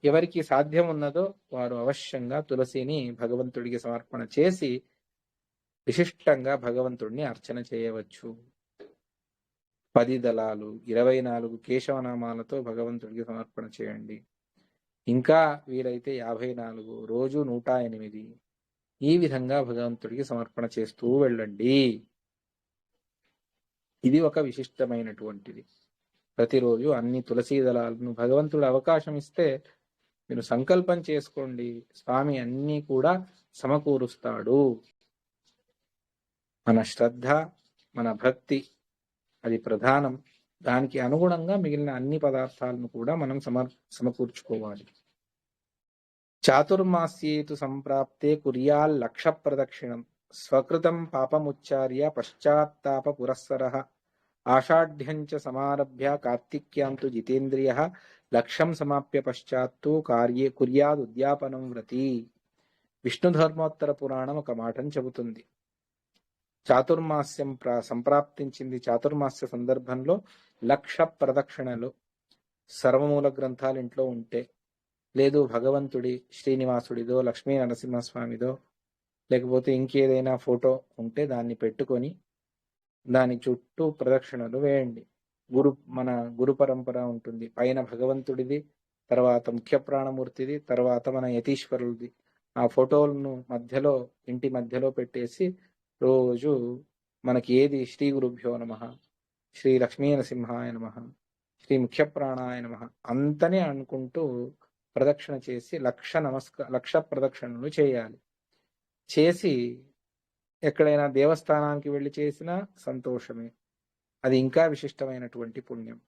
ఎవరికి సాధ్యం ఉన్నదో వారు అవశ్యంగా తులసిని భగవంతుడికి సమర్పణ చేసి విశిష్టంగా భగవంతుడిని అర్చన చేయవచ్చు. 10 దళాలు 24 కేశవనామాలతో భగవంతుడికి సమర్పణ చేయండి. ఇంకా వీలైతే 54, రోజు 108. ఈ విధంగా భగవంతుడికి సమర్పణ చేస్తూ వెళ్ళండి. ఇది ఒక విశిష్టమైనటువంటిది. ప్రతిరోజు అన్ని తులసీ దళాలను భగవంతుడు అవకాశం ఇస్తే మీరు సంకల్పం చేసుకోండి, స్వామి అన్నీ కూడా సమకూరుస్తాడు. మన శ్రద్ధ, మన భక్తి అది ప్రధానం. దానికి అనుగుణంగా మిగిలిన అన్ని పదార్థాలను కూడా మనం సమకూర్చుకోవాలి. చాతుర్మాస్యేతు సంప్రాప్తే కుర్యాల్ 1,00,000 ప్రదక్షిణం. స్వకృతం పాపముచ్చార్య పశ్చాత్తాప పురస్సరః. ఆషాఢ్యంచ సమారభ్య కార్తిక్యాంతు జితేంద్రియ 1,00,000 సమాప్య పశ్చాత్తు కుర్యాద్ ఉద్యాపనం వ్రతి. విష్ణు ధర్మోత్తర పురాణం ఒక మాటను చెబుతుంది. చాతుర్మాస్యం సంప్రాప్తించింది. చాతుర్మాస్య సందర్భంలో 1,00,000 ప్రదక్షిణలు సర్వమూల గ్రంథాలు ఇంట్లో ఉంటే, లేదు భగవంతుడి శ్రీనివాసుడిదో లక్ష్మీ నరసింహస్వామిదో లేకపోతే ఇంకేదైనా ఫోటో ఉంటే దాన్ని పెట్టుకొని దాని చుట్టూ ప్రదక్షిణలు వేయండి. మన గురు పరంపర ఉంటుంది. పైన భగవంతుడిది, తర్వాత ముఖ్య ప్రాణమూర్తిది, తర్వాత మన యతీశ్వరుడిది. ఆ ఫోటోలను మధ్యలో ఇంటి మధ్యలో పెట్టేసి రోజు మనకి ఏది శ్రీ గురుభ్యో నమః, శ్రీ లక్ష్మీ నరసింహాయ నమః, శ్రీ ముఖ్య ప్రాణాయ నమః అంతనే అనుకుంటూ ప్రదక్షిణ చేసి 1,00,000 ప్రదక్షిణలు చేయాలి. చేసి ఎక్కడైనా దేవస్థానానికి వెళ్ళి చేసినా సంతోషమే, అది ఇంకా విశిష్టమైనటువంటి పుణ్యం.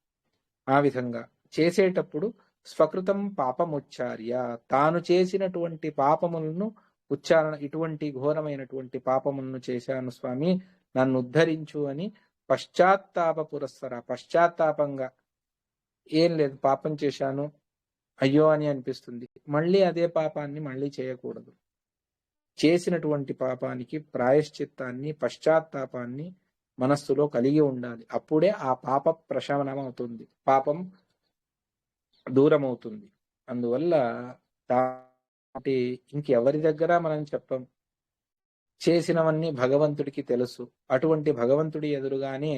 ఆ విధంగా చేసేటప్పుడు స్వకృతం పాపముచ్చార్య, తాను చేసినటువంటి పాపములను ఉచ్చారణ, ఇటువంటి ఘోరమైనటువంటి పాపములను చేశాను స్వామి, నన్ను ఉద్ధరించు అని పశ్చాత్తాప పురస్సర, పశ్చాత్తాపంగా, ఏం లేదు పాపం చేశాను అయ్యో అని అనిపిస్తుంది, మళ్ళీ అదే పాపాన్ని మళ్ళీ చేయకూడదు. చేసినటువంటి పాపానికి ప్రాయశ్చిత్తాన్ని, పశ్చాత్తాపాన్ని మనస్సులో కలిగి ఉండాలి. అప్పుడే ఆ పాప ప్రశమనం అవుతుంది, పాపం దూరం అవుతుంది. అందువల్ల ఇంకెవరి దగ్గర మనం చెప్పం, చేసినవన్నీ భగవంతుడికి తెలుసు. అటువంటి భగవంతుడి ఎదురుగానే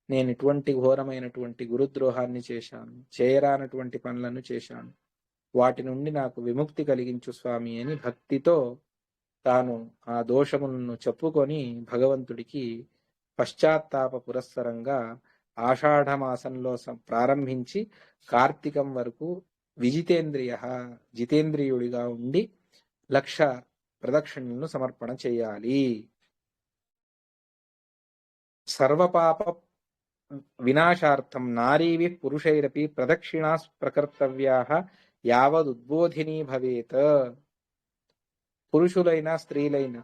నేను ఇటువంటి ఘోరమైనటువంటి గురుద్రోహాన్ని చేశాను, చేయరానటువంటి పనులను చేశాను, వాటి నుండి నాకు విముక్తి కలిగించు స్వామి అని భక్తితో తాను ఆ దోషములను చెప్పుకొని భగవంతుడికి పశ్చాత్తాప పురస్సరంగా ఆషాఢ మాసంలో ప్రారంభించి కార్తీకం వరకు జితేంద్రియుడిగా ఉండి 1,00,000 ప్రదక్షిణలను సమర్పణ చేయాలి. సర్వపాప వినాశార్థం నారీవి పురుషైరపి ప్రదక్షిణా ప్రకర్తవ్యాః యావదుద్బోధినీ భవేత్. పురుషులైనా స్త్రీలైనా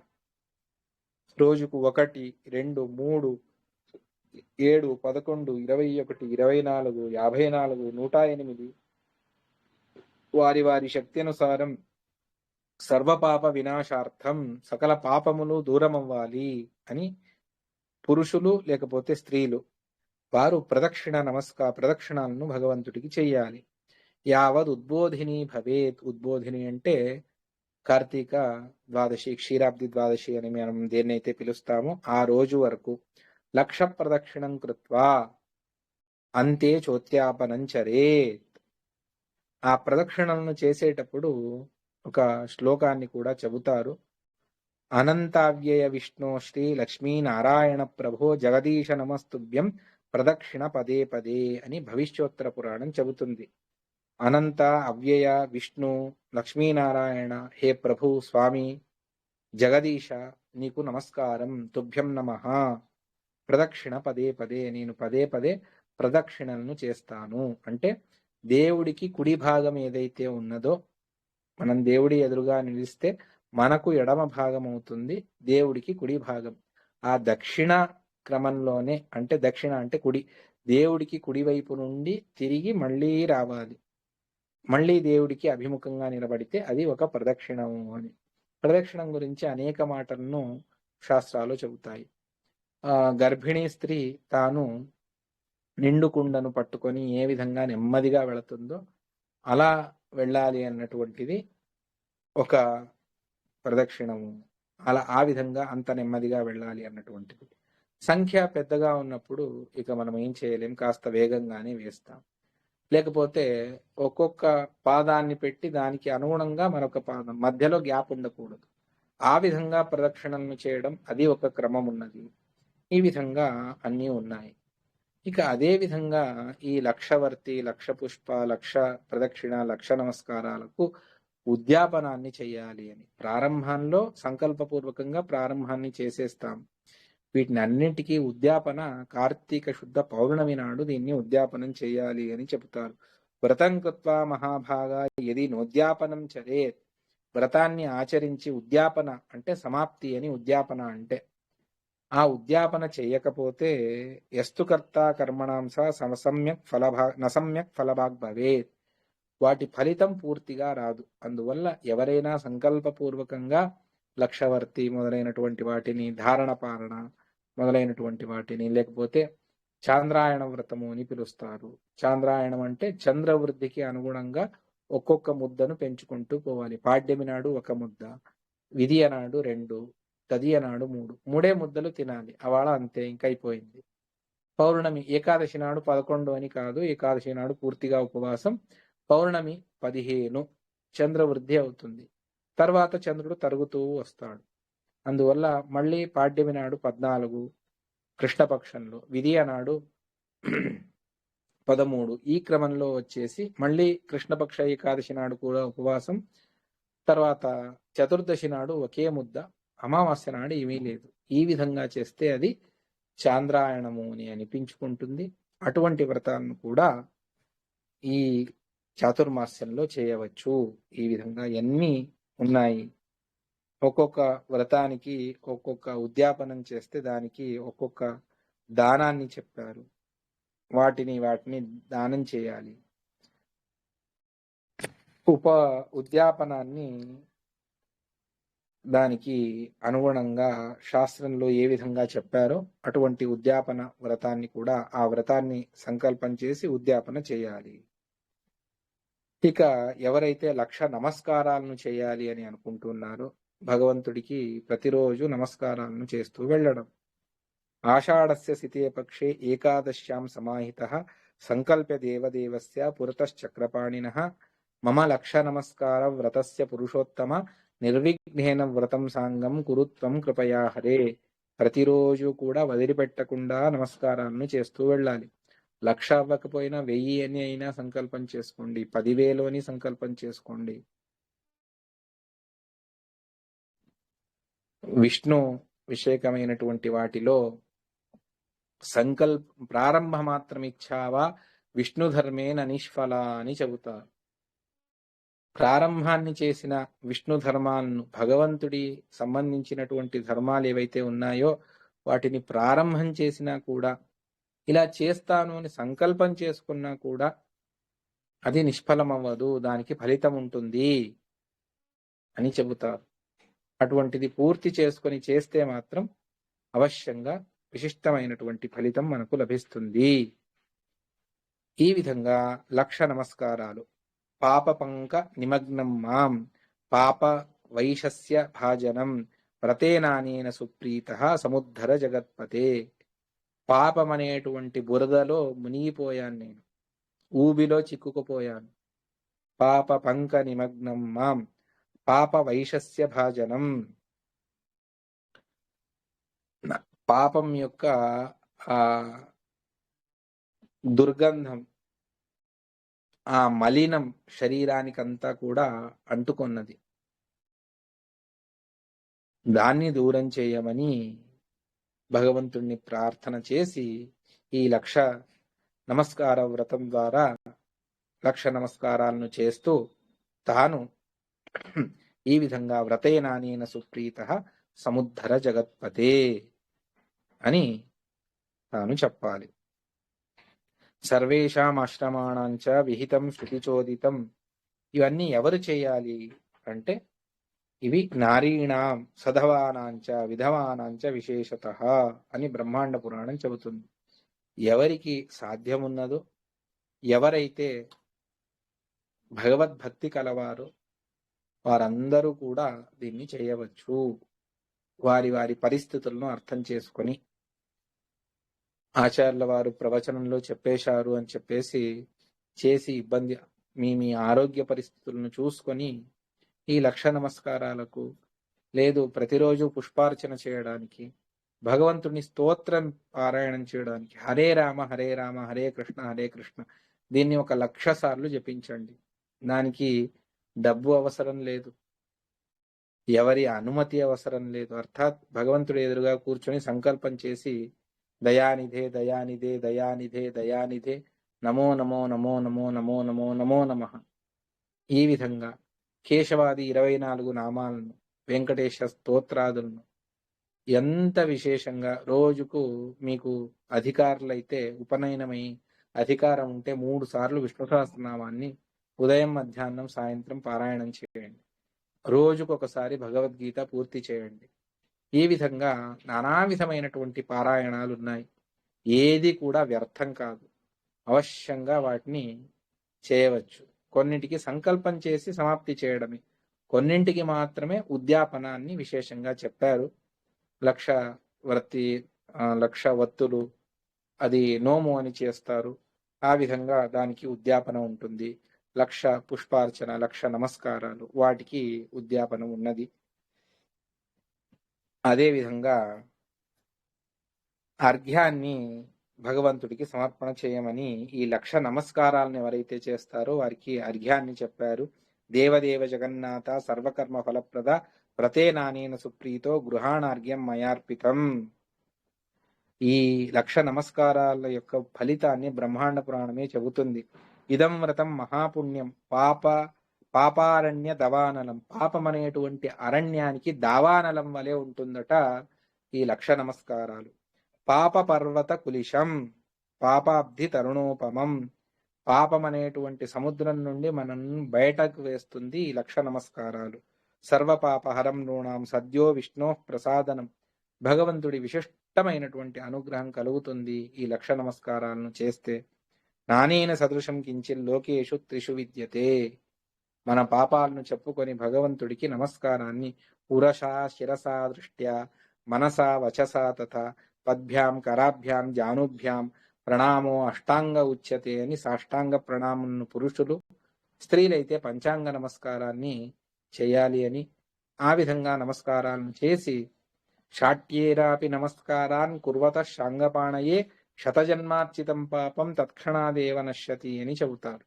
రోజుకు 1, 2, 3, 7, 11, 21, 24, 54, 108 వారి వారి శక్తి అనుసారం సర్వపాప వినాశార్థం, సకల పాపములు దూరమవ్వాలి అని పురుషులు లేకపోతే స్త్రీలు వారు ప్రదక్షిణాలను భగవంతుడికి చెయ్యాలి. యావద్ ఉద్బోధిని భవేత్. ఉద్బోధిని అంటే కార్తీక ద్వాదశి, క్షీరాబ్ది ద్వాదశి అని మనం దేన్నైతే పిలుస్తామో ఆ రోజు వరకు 1,00,000 ప్రదక్షిణం కృత్వా అంతే చోత్యాపనం చరేత్. ఆ ప్రదక్షిణలను చేసేటప్పుడు ఒక శ్లోకాన్ని కూడా చెబుతారు. అనంతావ్యయ విష్ణు శ్రీ లక్ష్మీనారాయణ ప్రభో జగదీశ నమస్తుభ్యం ప్రదక్షిణ పదే పదే అని భవిష్యోత్తర పురాణం చెబుతుంది. అనంత, అవ్యయ, విష్ణు, లక్ష్మీనారాయణ, హే ప్రభు స్వామి జగదీశ నీకు నమస్కారం, తుభ్యం నమః, ప్రదక్షిణ పదే పదే, నేను పదే పదే ప్రదక్షిణలను చేస్తాను. అంటే దేవుడికి కుడి భాగం ఏదైతే ఉన్నదో, మనం దేవుడి ఎదురుగా నిలిస్తే మనకు ఎడమ భాగం అవుతుంది, దేవుడికి కుడి భాగం. ఆ దక్షిణ క్రమంలోనే, అంటే దక్షిణ అంటే కుడి, దేవుడికి కుడివైపు నుండి తిరిగి మళ్ళీ రావాలి, మళ్ళీ దేవుడికి అభిముఖంగా నిలబడితే అది ఒక ప్రదక్షిణము అని. ప్రదక్షిణం గురించి అనేక మాటలను శాస్త్రాలు చెబుతాయి. గర్భిణీ స్త్రీ తాను నిండు కుండను పట్టుకొని ఏ విధంగా నెమ్మదిగా వెళుతుందో అలా వెళ్ళాలి అన్నటువంటిది ఒక ప్రదక్షిణము. ఆ విధంగా అంత నెమ్మదిగా వెళ్ళాలి అన్నటువంటిది. సంఖ్య పెద్దగా ఉన్నప్పుడు ఇక మనం ఏం చేయలేం, కాస్త వేగంగానే వేస్తాం. లేకపోతే ఒక్కొక్క పాదాన్ని పెట్టి దానికి అనుగుణంగా మరొక పాదం, మధ్యలో గ్యాప్ ఉండకూడదు. ఆ విధంగా ప్రదక్షిణలను చేయడం, అది ఒక క్రమం ఉన్నది. ఈ విధంగా అన్నీ ఉన్నాయి. ఇక అదే విధంగా ఈ 1,00,000 వర్తి, 1,00,000 పుష్ప, 1,00,000 ప్రదక్షిణ, 1,00,000 నమస్కారాలకు ఉద్యాపనాన్ని చేయాలి అని ప్రారంభంలో సంకల్పపూర్వకంగా ప్రారంభాన్ని చేసేస్తాం. వీటిని అన్నింటికీ ఉద్యాపన కార్తీక శుద్ధ పౌర్ణమి నాడు దీన్ని ఉద్యాపనం చేయాలి అని చెబుతారు. వ్రతం కృత్వా మహాభాగా యది నోద్యాపనం చరేత్. వ్రతాన్ని ఆచరించి ఉద్యాపన అంటే సమాప్తి అని ఉద్యాపన అంటే. ఆ ఉద్యాపన చేయకపోతే యస్తుకర్త కర్మణాంస నసమ్యక్ ఫలభాగ్ భవేత్. వాటి ఫలితం పూర్తిగా రాదు. అందువల్ల ఎవరైనా సంకల్పపూర్వకంగా 1,00,000 వర్తి మొదలైనటువంటి వాటిని ధారణ పాలన, మొదలైనటువంటి వాటిని, లేకపోతే చాంద్రాయణ వ్రతము అని పిలుస్తారు. చాంద్రాయణం అంటే చంద్రవృద్ధికి అనుగుణంగా ఒక్కొక్క ముద్దను పెంచుకుంటూ పోవాలి. పాడ్యమి నాడు ఒక ముద్ద, విధియ నాడు 2, తదియ నాడు 3. 3 ముద్దలు తినాలి. అవాళ అంతే, ఇంక అయిపోయింది. పౌర్ణమి ఏకాదశి నాడు 11 అని కాదు, ఏకాదశి నాడు పూర్తిగా ఉపవాసం. పౌర్ణమి 15 చంద్రవృద్ధి అవుతుంది. తర్వాత చంద్రుడు తరుగుతూ వస్తాడు. అందువల్ల మళ్ళీ పాడ్యమి నాడు 14 కృష్ణపక్షంలో, విధియ నాడు 13. ఈ క్రమంలో వచ్చేసి మళ్ళీ కృష్ణపక్ష ఏకాదశి నాడు కూడా ఉపవాసం. తర్వాత చతుర్దశి నాడు ఒకే ముద్ద, అమావాస్య నాడు ఏమీ లేదు. ఈ విధంగా చేస్తే అది చాంద్రాయణము అని అనిపించుకుంటుంది. అటువంటి వ్రతాలను కూడా ఈ చాతుర్మాస్యంలో చేయవచ్చు. ఈ విధంగా ఎన్ని ఉన్నాయి. ఒక్కొక్క వ్రతానికి ఒక్కొక్క ఉద్యాపనం చేస్తే దానికి ఒక్కొక్క దానాన్ని చెప్పారు. వాటిని దానం చేయాలి. ఉద్యాపనాన్ని దానికి అనుగుణంగా శాస్త్రంలో ఏ విధంగా చెప్పారో అటువంటి ఉద్యాపన వ్రతాన్ని కూడా ఆ వ్రతాన్ని సంకల్పం చేసి ఉద్యాపన చేయాలి. ఇక ఎవరైతే 1,00,000 నమస్కారాలను చేయాలి అని అనుకుంటున్నారో భగవంతుడికి ప్రతిరోజు నమస్కారాలను చేస్తూ వెళ్ళడం. ఆషాఢస్య సితే పక్షే ఏకాదశ్యాం సమాహితః సంకల్ప్య దేవదేవస్య పురతశ్చక్రపాణినః మమ 1,00,000 నమస్కార వ్రతస్య పురుషోత్తమ నిర్విఘ్నేన వ్రతం సాంగం కురుత్వం కృపయా హరే. ప్రతిరోజు కూడా వదిలిపెట్టకుండా నమస్కారాలను చేస్తూ వెళ్ళాలి. 1,00,000 అవ్వకపోయినా 1000 అని అయినా సంకల్పం చేసుకోండి, 10,000 అని సంకల్పం చేసుకోండి. విష్ణు విషేకమైనటువంటి వాటిలో ప్రారంభ మాత్రం ఇచ్చావా విష్ణు ధర్మేన నిష్ఫల అని చెబుతారు. ప్రారంభాన్ని చేసిన విష్ణు ధర్మాలను, భగవంతుడి సంబంధించినటువంటి ధర్మాలు ఏవైతే ఉన్నాయో వాటిని ప్రారంభం చేసినా కూడా, ఇలా చేస్తాను అని సంకల్పం చేసుకున్నా కూడా అది నిష్ఫలమవ్వదు, దానికి ఫలితం ఉంటుంది అని చెబుతారు. అటువంటిది పూర్తి చేసుకొని చేస్తే మాత్రం అవశ్యంగా విశిష్టమైనటువంటి ఫలితం మనకు లభిస్తుంది. ఈ విధంగా 1,00,000 నమస్కారాలు. పాప పంక నిమగ్నం మాం పాప వైశస్య భాజనం వ్రతేనానేన సుప్రీతః సముద్ధర జగత్పతే. పాపమనేటువంటి బురదలో మునిగిపోయాను నేను, ఊబిలో చిక్కుకుపోయాను. పాప పంక నిమగ్నం మాం పాప వైశస్య భాజనం. పాపం యొక్క ఆ దుర్గంధం, ఆ మలినం శరీరానికంతా కూడా అంటుకొన్నది. దాన్ని దూరం చేయమని భగవంతుణ్ణి ప్రార్థన చేసి ఈ 1,00,000 నమస్కార వ్రతం ద్వారా 1,00,000 నమస్కారాలను చేస్తూ తాను ఈ విధంగా వ్రతేనానేన సుప్రీతః సముద్ధర జగత్పతే అని తాను చెప్పాలి. సర్వేషాం ఆశ్రమాణాంచ విహితం శృతిచోదితం. ఇవన్నీ ఎవరు చేయాలి అంటే ఇవి నారీణాం సధవానాంచ విధవానాంచ విశేషతః అని బ్రహ్మాండ పురాణం చెబుతుంది. ఎవరికి సాధ్యమున్నదో, ఎవరైతే భగవద్భక్తి కలవారో వారందరూ కూడా దీన్ని చేయవచ్చు. వారి వారి పరిస్థితులను అర్థం చేసుకొని, ఆచార్యుల వారు ప్రవచనంలో చెప్పేశారు అని చెప్పేసి చేసి ఇబ్బంది, మీ ఆరోగ్య పరిస్థితులను చూసుకొని ఈ 1,00,000 నమస్కారాలకు, లేదు ప్రతిరోజు పుష్పార్చన చేయడానికి, భగవంతుని స్తోత్రం పారాయణం చేయడానికి హరే రామ హరే రామ హరే కృష్ణ దీన్ని 1,00,000 సార్లు జపించండి. దానికి డబ్బు అవసరం లేదు, ఎవరి అనుమతి అవసరం లేదు. అర్థాత్ భగవంతుడు ఎదురుగా కూర్చొని సంకల్పం చేసి దయానిధే దయానిధే దయానిధే దయానిధే నమో నమో నమో నమో నమో నమో నమో నమః. ఈ విధంగా కేశవాది 24 నామాలను, వెంకటేశ స్తోత్రాదులను ఎంత విశేషంగా రోజుకు మీకు అధికారులైతే ఉపనయనమై అధికారం ఉంటే 3 సార్లు విష్ణు సహస్రనామాన్ని ఉదయం మధ్యాహ్నం సాయంత్రం పారాయణం చేయండి. రోజుకొకసారి భగవద్గీత పూర్తి చేయండి. ఈ విధంగా నానా విధమైనటువంటి పారాయణాలు ఉన్నాయి. ఏది కూడా వ్యర్థం కాదు. అవశ్యంగా వాటిని చేయవచ్చు. కొన్నిటికి సంకల్పం చేసి సమాప్తి చేయడమే. కొన్నింటికి మాత్రమే ఉద్యాపనాన్ని విశేషంగా చెప్పారు. లక్ష వర్తి లక్ష వత్తులు అది నోము అని చేస్తారు. ఆ విధంగా దానికి ఉద్యాపన ఉంటుంది. లక్ష పుష్పార్చన, లక్ష నమస్కారాలు వాటికి ఉద్యాపన ఉన్నది. అదే విధంగా అర్ఘ్యాన్ని భగవంతుడికి సమర్పణ చేయమని ఈ లక్ష నమస్కారాలను ఎవరైతే చేస్తారో వారికి అర్ఘ్యాన్ని చెప్పారు. దేవదేవ జగన్నాథ సర్వకర్మ ఫలప్రద ప్రతే నానేన సుప్రీతో గృహాణార్ఘ్యం మయార్పితం. ఈ లక్ష నమస్కారాల యొక్క ఫలితాన్ని బ్రహ్మాండ పురాణమే చెబుతుంది. ఇదం వ్రతం మహాపుణ్యం పాపారణ్య దవానలం. పాపం అనేటువంటి అరణ్యానికి దావానలం వలె ఉంటుందట ఈ లక్ష నమస్కారాలు. పాప పర్వత కులిశం పాపాబ్ధి తరుణోపమం. పాపం అనేటువంటి సముద్రం నుండి మనం బయటకు వేస్తుంది ఈ లక్ష నమస్కారాలు. సర్వపాపహరం నృణాం సద్యో విష్ణో ప్రసాదనం. భగవంతుడి విశిష్టమైనటువంటి అనుగ్రహం కలుగుతుంది ఈ లక్ష నమస్కారాలను చేస్తే. నానేన సదృశం కించిన్ లోకేషు త్రిషు విద్యతే. మన పాపాలను చెప్పుకొని భగవంతుడికి నమస్కారాన్ని పురషా శిరసా దృష్ట్యా మనసా వచసా తథా పద్భ్యాం కరాభ్యాం జానుభ్యాం ప్రణామో అష్టాంగ ఉచ్యతే అని సాష్టాంగ ప్రణామను పురుషులు, స్త్రీలైతే పంచాంగ నమస్కారాన్ని చేయాలి అని, ఆ విధంగా నమస్కారాలను చేసి షాట్యేరాపి నమస్కారాన్ కుర్వత శాంగపాణయే శతజన్మార్చితం పాపం తత్క్షణాదేవ నశ్యతి అని చెబుతారు.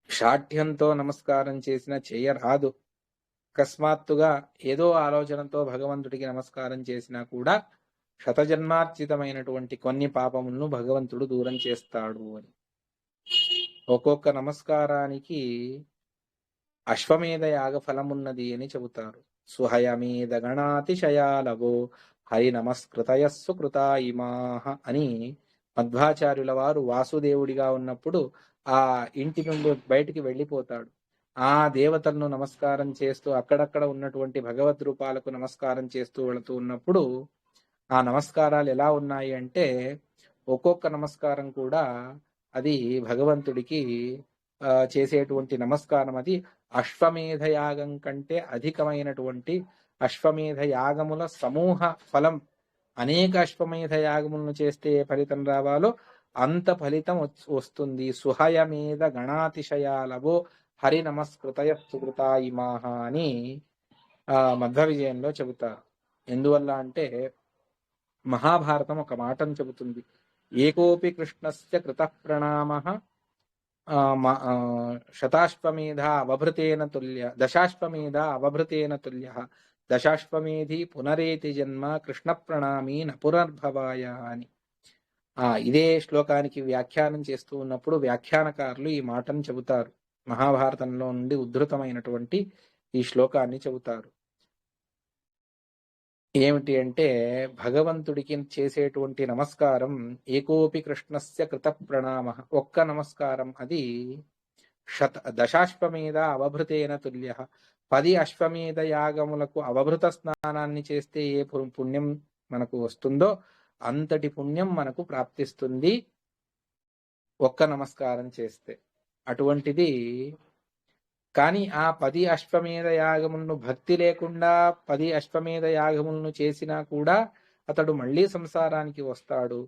షాఠ్యంతో నమస్కారం చేసిన చేయరాదు. అకస్మాత్తుగా ఏదో ఆలోచనతో భగవంతుడికి నమస్కారం చేసినా కూడా శతజన్మార్జితమైనటువంటి కొన్ని పాపములను భగవంతుడు దూరం చేస్తాడు అని. ఒక్కొక్క నమస్కారానికి అశ్వమేధ యాగ ఫలమున్నది అని చెబుతారు. సుహయమేధ గణాతిశయాలవో హరి నమస్కృతయస్సు కృతా ఇమాహ అని మధ్వాచార్యుల వారు వాసుదేవుడిగా ఉన్నప్పుడు ఆ ఇంటి నుండి బయటికి వెళ్ళిపోతాడు. ఆ దేవతలను నమస్కారం చేస్తూ అక్కడక్కడ ఉన్నటువంటి భగవద్ రూపాలకు నమస్కారం చేస్తూ వెళుతూ ఉన్నప్పుడు ఆ నమస్కారాలు ఎలా ఉన్నాయి అంటే, ఒక్కొక్క నమస్కారం కూడా అది భగవంతుడికి చేసేటువంటి నమస్కారం అది అశ్వమేధ యాగం కంటే అధికమైనటువంటి అశ్వమేధ యాగముల సమూహ ఫలం. అనేక అశ్వమేధ యాగములను చేస్తే ఏ ఫలితం రావాలో అంత ఫలితం వస్తుంది. సుహయమేధ గణాతిశయాలవో హరి నమస్కృతయ సుకృత ఇమాహ అని మధ్వ విజయంలో చెబుతారు. ఎందువల్ల అంటే మహాభారతం ఒక మాటను చెబుతుంది. ఏకోపి కృష్ణస్య కృత ప్రణామ శతాశ్వమేధ అవభృతేన తుల్య దశాశ్వమేధ అవభృతేన తుల్య దశాశ్వమేధి పునరేతి జన్మ కృష్ణ ప్రణామి న పునర్భవాయ అని. ఇదే శ్లోకానికి వ్యాఖ్యానం చేస్తూ ఉన్నప్పుడు వ్యాఖ్యానకారులు ఈ మాటను చెబుతారు. మహాభారతంలో నుండి ఉద్ధృతమైనటువంటి ఈ శ్లోకాన్ని చెబుతారు. ఏమిటి అంటే, భగవంతుడికి చేసేటువంటి నమస్కారం ఏకోపి కృష్ణస్య కృత ప్రణామ, ఒక్క నమస్కారం అది దశాశ్వమేధ అవభృతేన తుల్య. 10 అశ్వమేధ యాగములకు అవభృత స్నానాన్ని చేస్తే ఏ పుణ్యం మనకు వస్తుందో అంతటి పుణ్యం మనకు ప్రాప్తిస్తుంది ఒక్క నమస్కారం చేస్తే. అటువంటిది కానీ ఆ 10 అశ్వమేధ యాగములను భక్తి లేకుండా 10 అశ్వమేధ యాగములను చేసినా కూడా అతడు మళ్ళీ సంసారానికి వస్తాడు.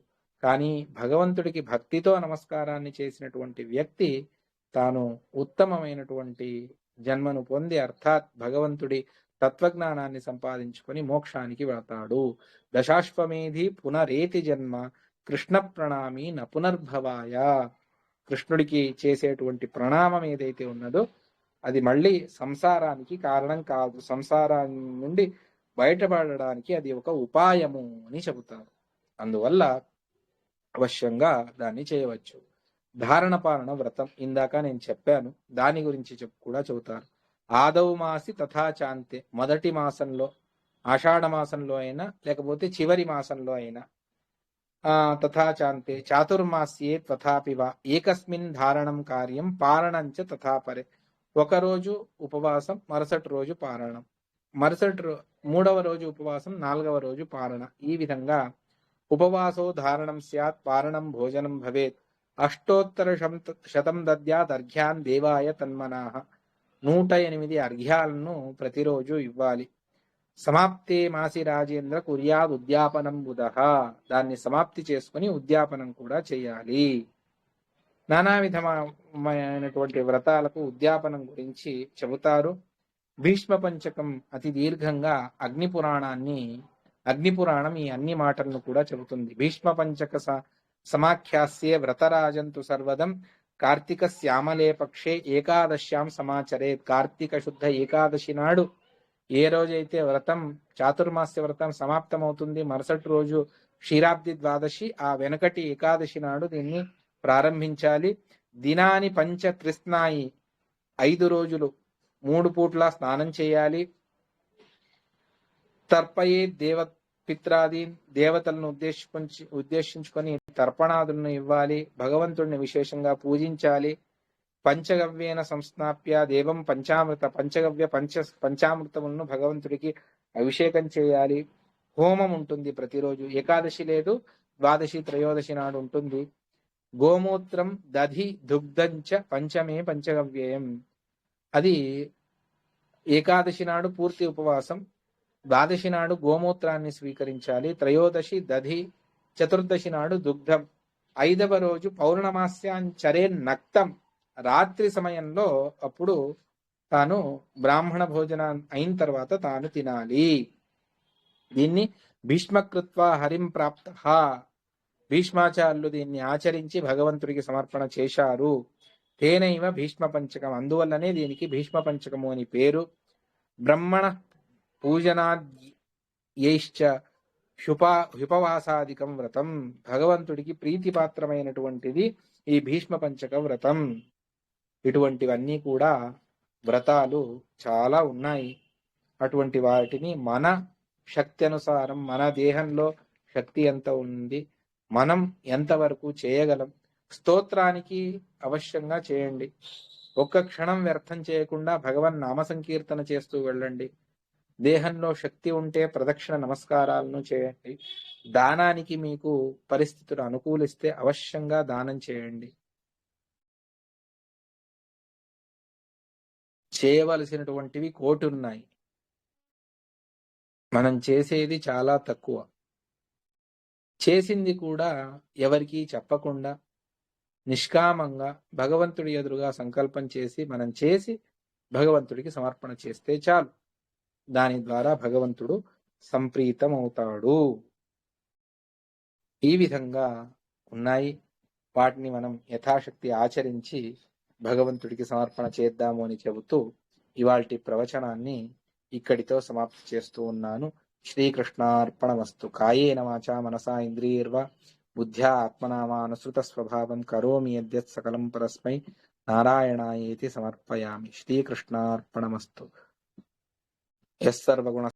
కానీ భగవంతుడికి భక్తితో నమస్కారాన్ని చేసినటువంటి వ్యక్తి తాను ఉత్తమమైనటువంటి జన్మను పొంది, అర్థాత్ భగవంతుడి తత్వజ్ఞానాన్ని సంపాదించుకొని మోక్షానికి వెళతాడు. దశాశ్వమేధి పునరేతి జన్మ కృష్ణ ప్రణామి న పునర్భవాయ. కృష్ణుడికి చేసేటువంటి ప్రణామం ఏదైతే ఉన్నదో అది మళ్ళీ సంసారానికి కారణం కాదు, సంసారాన్ని నుండి బయటపడడానికి అది ఒక ఉపాయము అని చెబుతారు. అందువల్ల అవశ్యంగా దాన్ని చేయవచ్చు. ధారణ పాలన వ్రతం ఇందాక నేను చెప్పాను, దాని గురించి కూడా చెబుతారు. ఆదౌ మాసి తథా చాంతే, మొదటి మాసంలో ఆషాఢ మాసంలో అయినా లేకపోతే చివరి మాసంలో అయినా, తథా చాంతే చాతుర్మాస్యే తథాపి వా ఏకస్మిన్ ధారణం కార్యం పారణంచ తథాపరే. ఒకరోజు ఉపవాసం, మరుసటి రోజు పారణం. 3వ రోజు ఉపవాసం, 4వ రోజు పారణ. ఈ విధంగా ఉపవాసో ధారణం స్యాత్ పారణం భోజనం భవేత్. అష్టోత్తర శతం దద్యాత్ అర్ఘ్యాన్ దేవాయ తన్మనాః. 108 అర్ఘ్యాలను ప్రతిరోజు ఇవ్వాలి. సమాప్తే మాసి రాజేంద్ర కుర్యాద్ ఉద్యాపనం బుధః. దాన్ని సమాప్తి చేసుకుని ఉద్యాపనం కూడా చేయాలి. నానా విధమైనటువంటి వ్రతాలకు ఉద్యాపనం గురించి చెబుతారు. భీష్మ పంచకం అతి దీర్ఘంగా అగ్నిపురాణం ఈ అన్ని మాటలను కూడా చెబుతుంది. భీష్మ పంచక సమాఖ్యాస్యే వ్రతరాజంతు సర్వదం కార్తీక శ్యామలే పక్షే ఏకాదశ్యాం సమాచరే. కార్తీక శుద్ధ ఏకాదశి నాడు ఏ రోజైతే వ్రతం చాతుర్మాస్య వ్రతం సమాప్తమవుతుంది, మరుసటి రోజు క్షీరాబ్ది ద్వాదశి, ఆ వెనకటి ఏకాదశి నాడు దీన్ని ప్రారంభించాలి. దినాని పంచ త్రిస్నాయి, 5 రోజులు 3 పూట్ల స్నానం చేయాలి. తర్పయే పిత్రాది దేవతలను ఉద్దేశించుకొని తర్పణాదులను ఇవ్వాలి. భగవంతుడిని విశేషంగా పూజించాలి. పంచగవ్యేన సంస్నాప్య దేవం పంచామృతములను భగవంతుడికి అభిషేకం చేయాలి. హోమం ఉంటుంది ప్రతిరోజు. ఏకాదశి లేదు, ద్వాదశి త్రయోదశి నాడు ఉంటుంది. గోమూత్రం దధి దుగ్ధంచ పంచమే పంచగవ్యేయం. అది ఏకాదశి నాడు పూర్తి ఉపవాసం, ద్వాదశి నాడు గోమూత్రాన్ని స్వీకరించాలి, త్రయోదశి దధి, చతుర్దశి నాడు దుగ్ధం. 5వ రోజు పౌర్ణమాస్యాంచరే నక్తం. రాత్రి సమయంలో అప్పుడు తాను బ్రాహ్మణ భోజనం అయిన తర్వాత తాను తినాలి. దీన్ని భీష్మకృత్వ హరిం ప్రాప్త. భీష్మాచార్యులు దీన్ని ఆచరించి భగవంతుడికి సమర్పణ చేశారు. తేనైవ భీష్మ పంచకం. అందువల్లనే దీనికి భీష్మ పంచకము అని పేరు. బ్రహ్మణ పూజనాద్యైశ్చ హ్యుపవాసాదికం వ్రతం. భగవంతుడికి ప్రీతిపాత్రమైనటువంటిది ఈ భీష్మ పంచక వ్రతం. ఇటువంటివన్నీ కూడా వ్రతాలు చాలా ఉన్నాయి. అటువంటి వాటిని మన శక్తి అనుసారం, మన దేహంలో శక్తి ఎంత ఉంది, మనం ఎంతవరకు చేయగలం, స్తోత్రానికి అవశ్యంగా చేయండి. ఒక్క క్షణం వ్యర్థం చేయకుండా భగవన్ నామ సంకీర్తన చేస్తూ వెళ్ళండి. దేహంలో శక్తి ఉంటే ప్రదక్షిణ నమస్కారాలను చేయండి. దానానికి మీకు పరిస్థితులు అనుకూలిస్తే అవశ్యంగా దానం చేయండి. చేయవలసినటువంటివి 1,000,000 ఉన్నాయి. మనం చేసేది చాలా తక్కువ. చేసింది కూడా ఎవరికీ చెప్పకుండా నిష్కామంగా భగవంతుడి ఎదురుగా సంకల్పం చేసి మనం చేసి భగవంతుడికి సమర్పణ చేస్తే చాలు. దాని ద్వారా భగవంతుడు సంప్రీతం అవుతాడు. ఈ విధంగా ఉన్నాయి. వాటిని మనం యథాశక్తి ఆచరించి భగవంతుడికి సమర్పణ చేద్దాము అని చెబుతూ ఇవాల్టి ప్రవచనాన్ని ఇక్కడితో సమాప్తి చేస్తూ ఉన్నాను. శ్రీకృష్ణార్పణమస్తు. కాయేన వాచా మనసా ఇంద్రియైర్వా బుద్ధ్యా ఆత్మనా వా అనుసృత స్వభావం కరోమి యద్యత్ సకలం పరస్మై నారాయణాయేతి సమర్పయామి. శ్రీకృష్ణార్పణమస్తు. యస్సర్వగుణ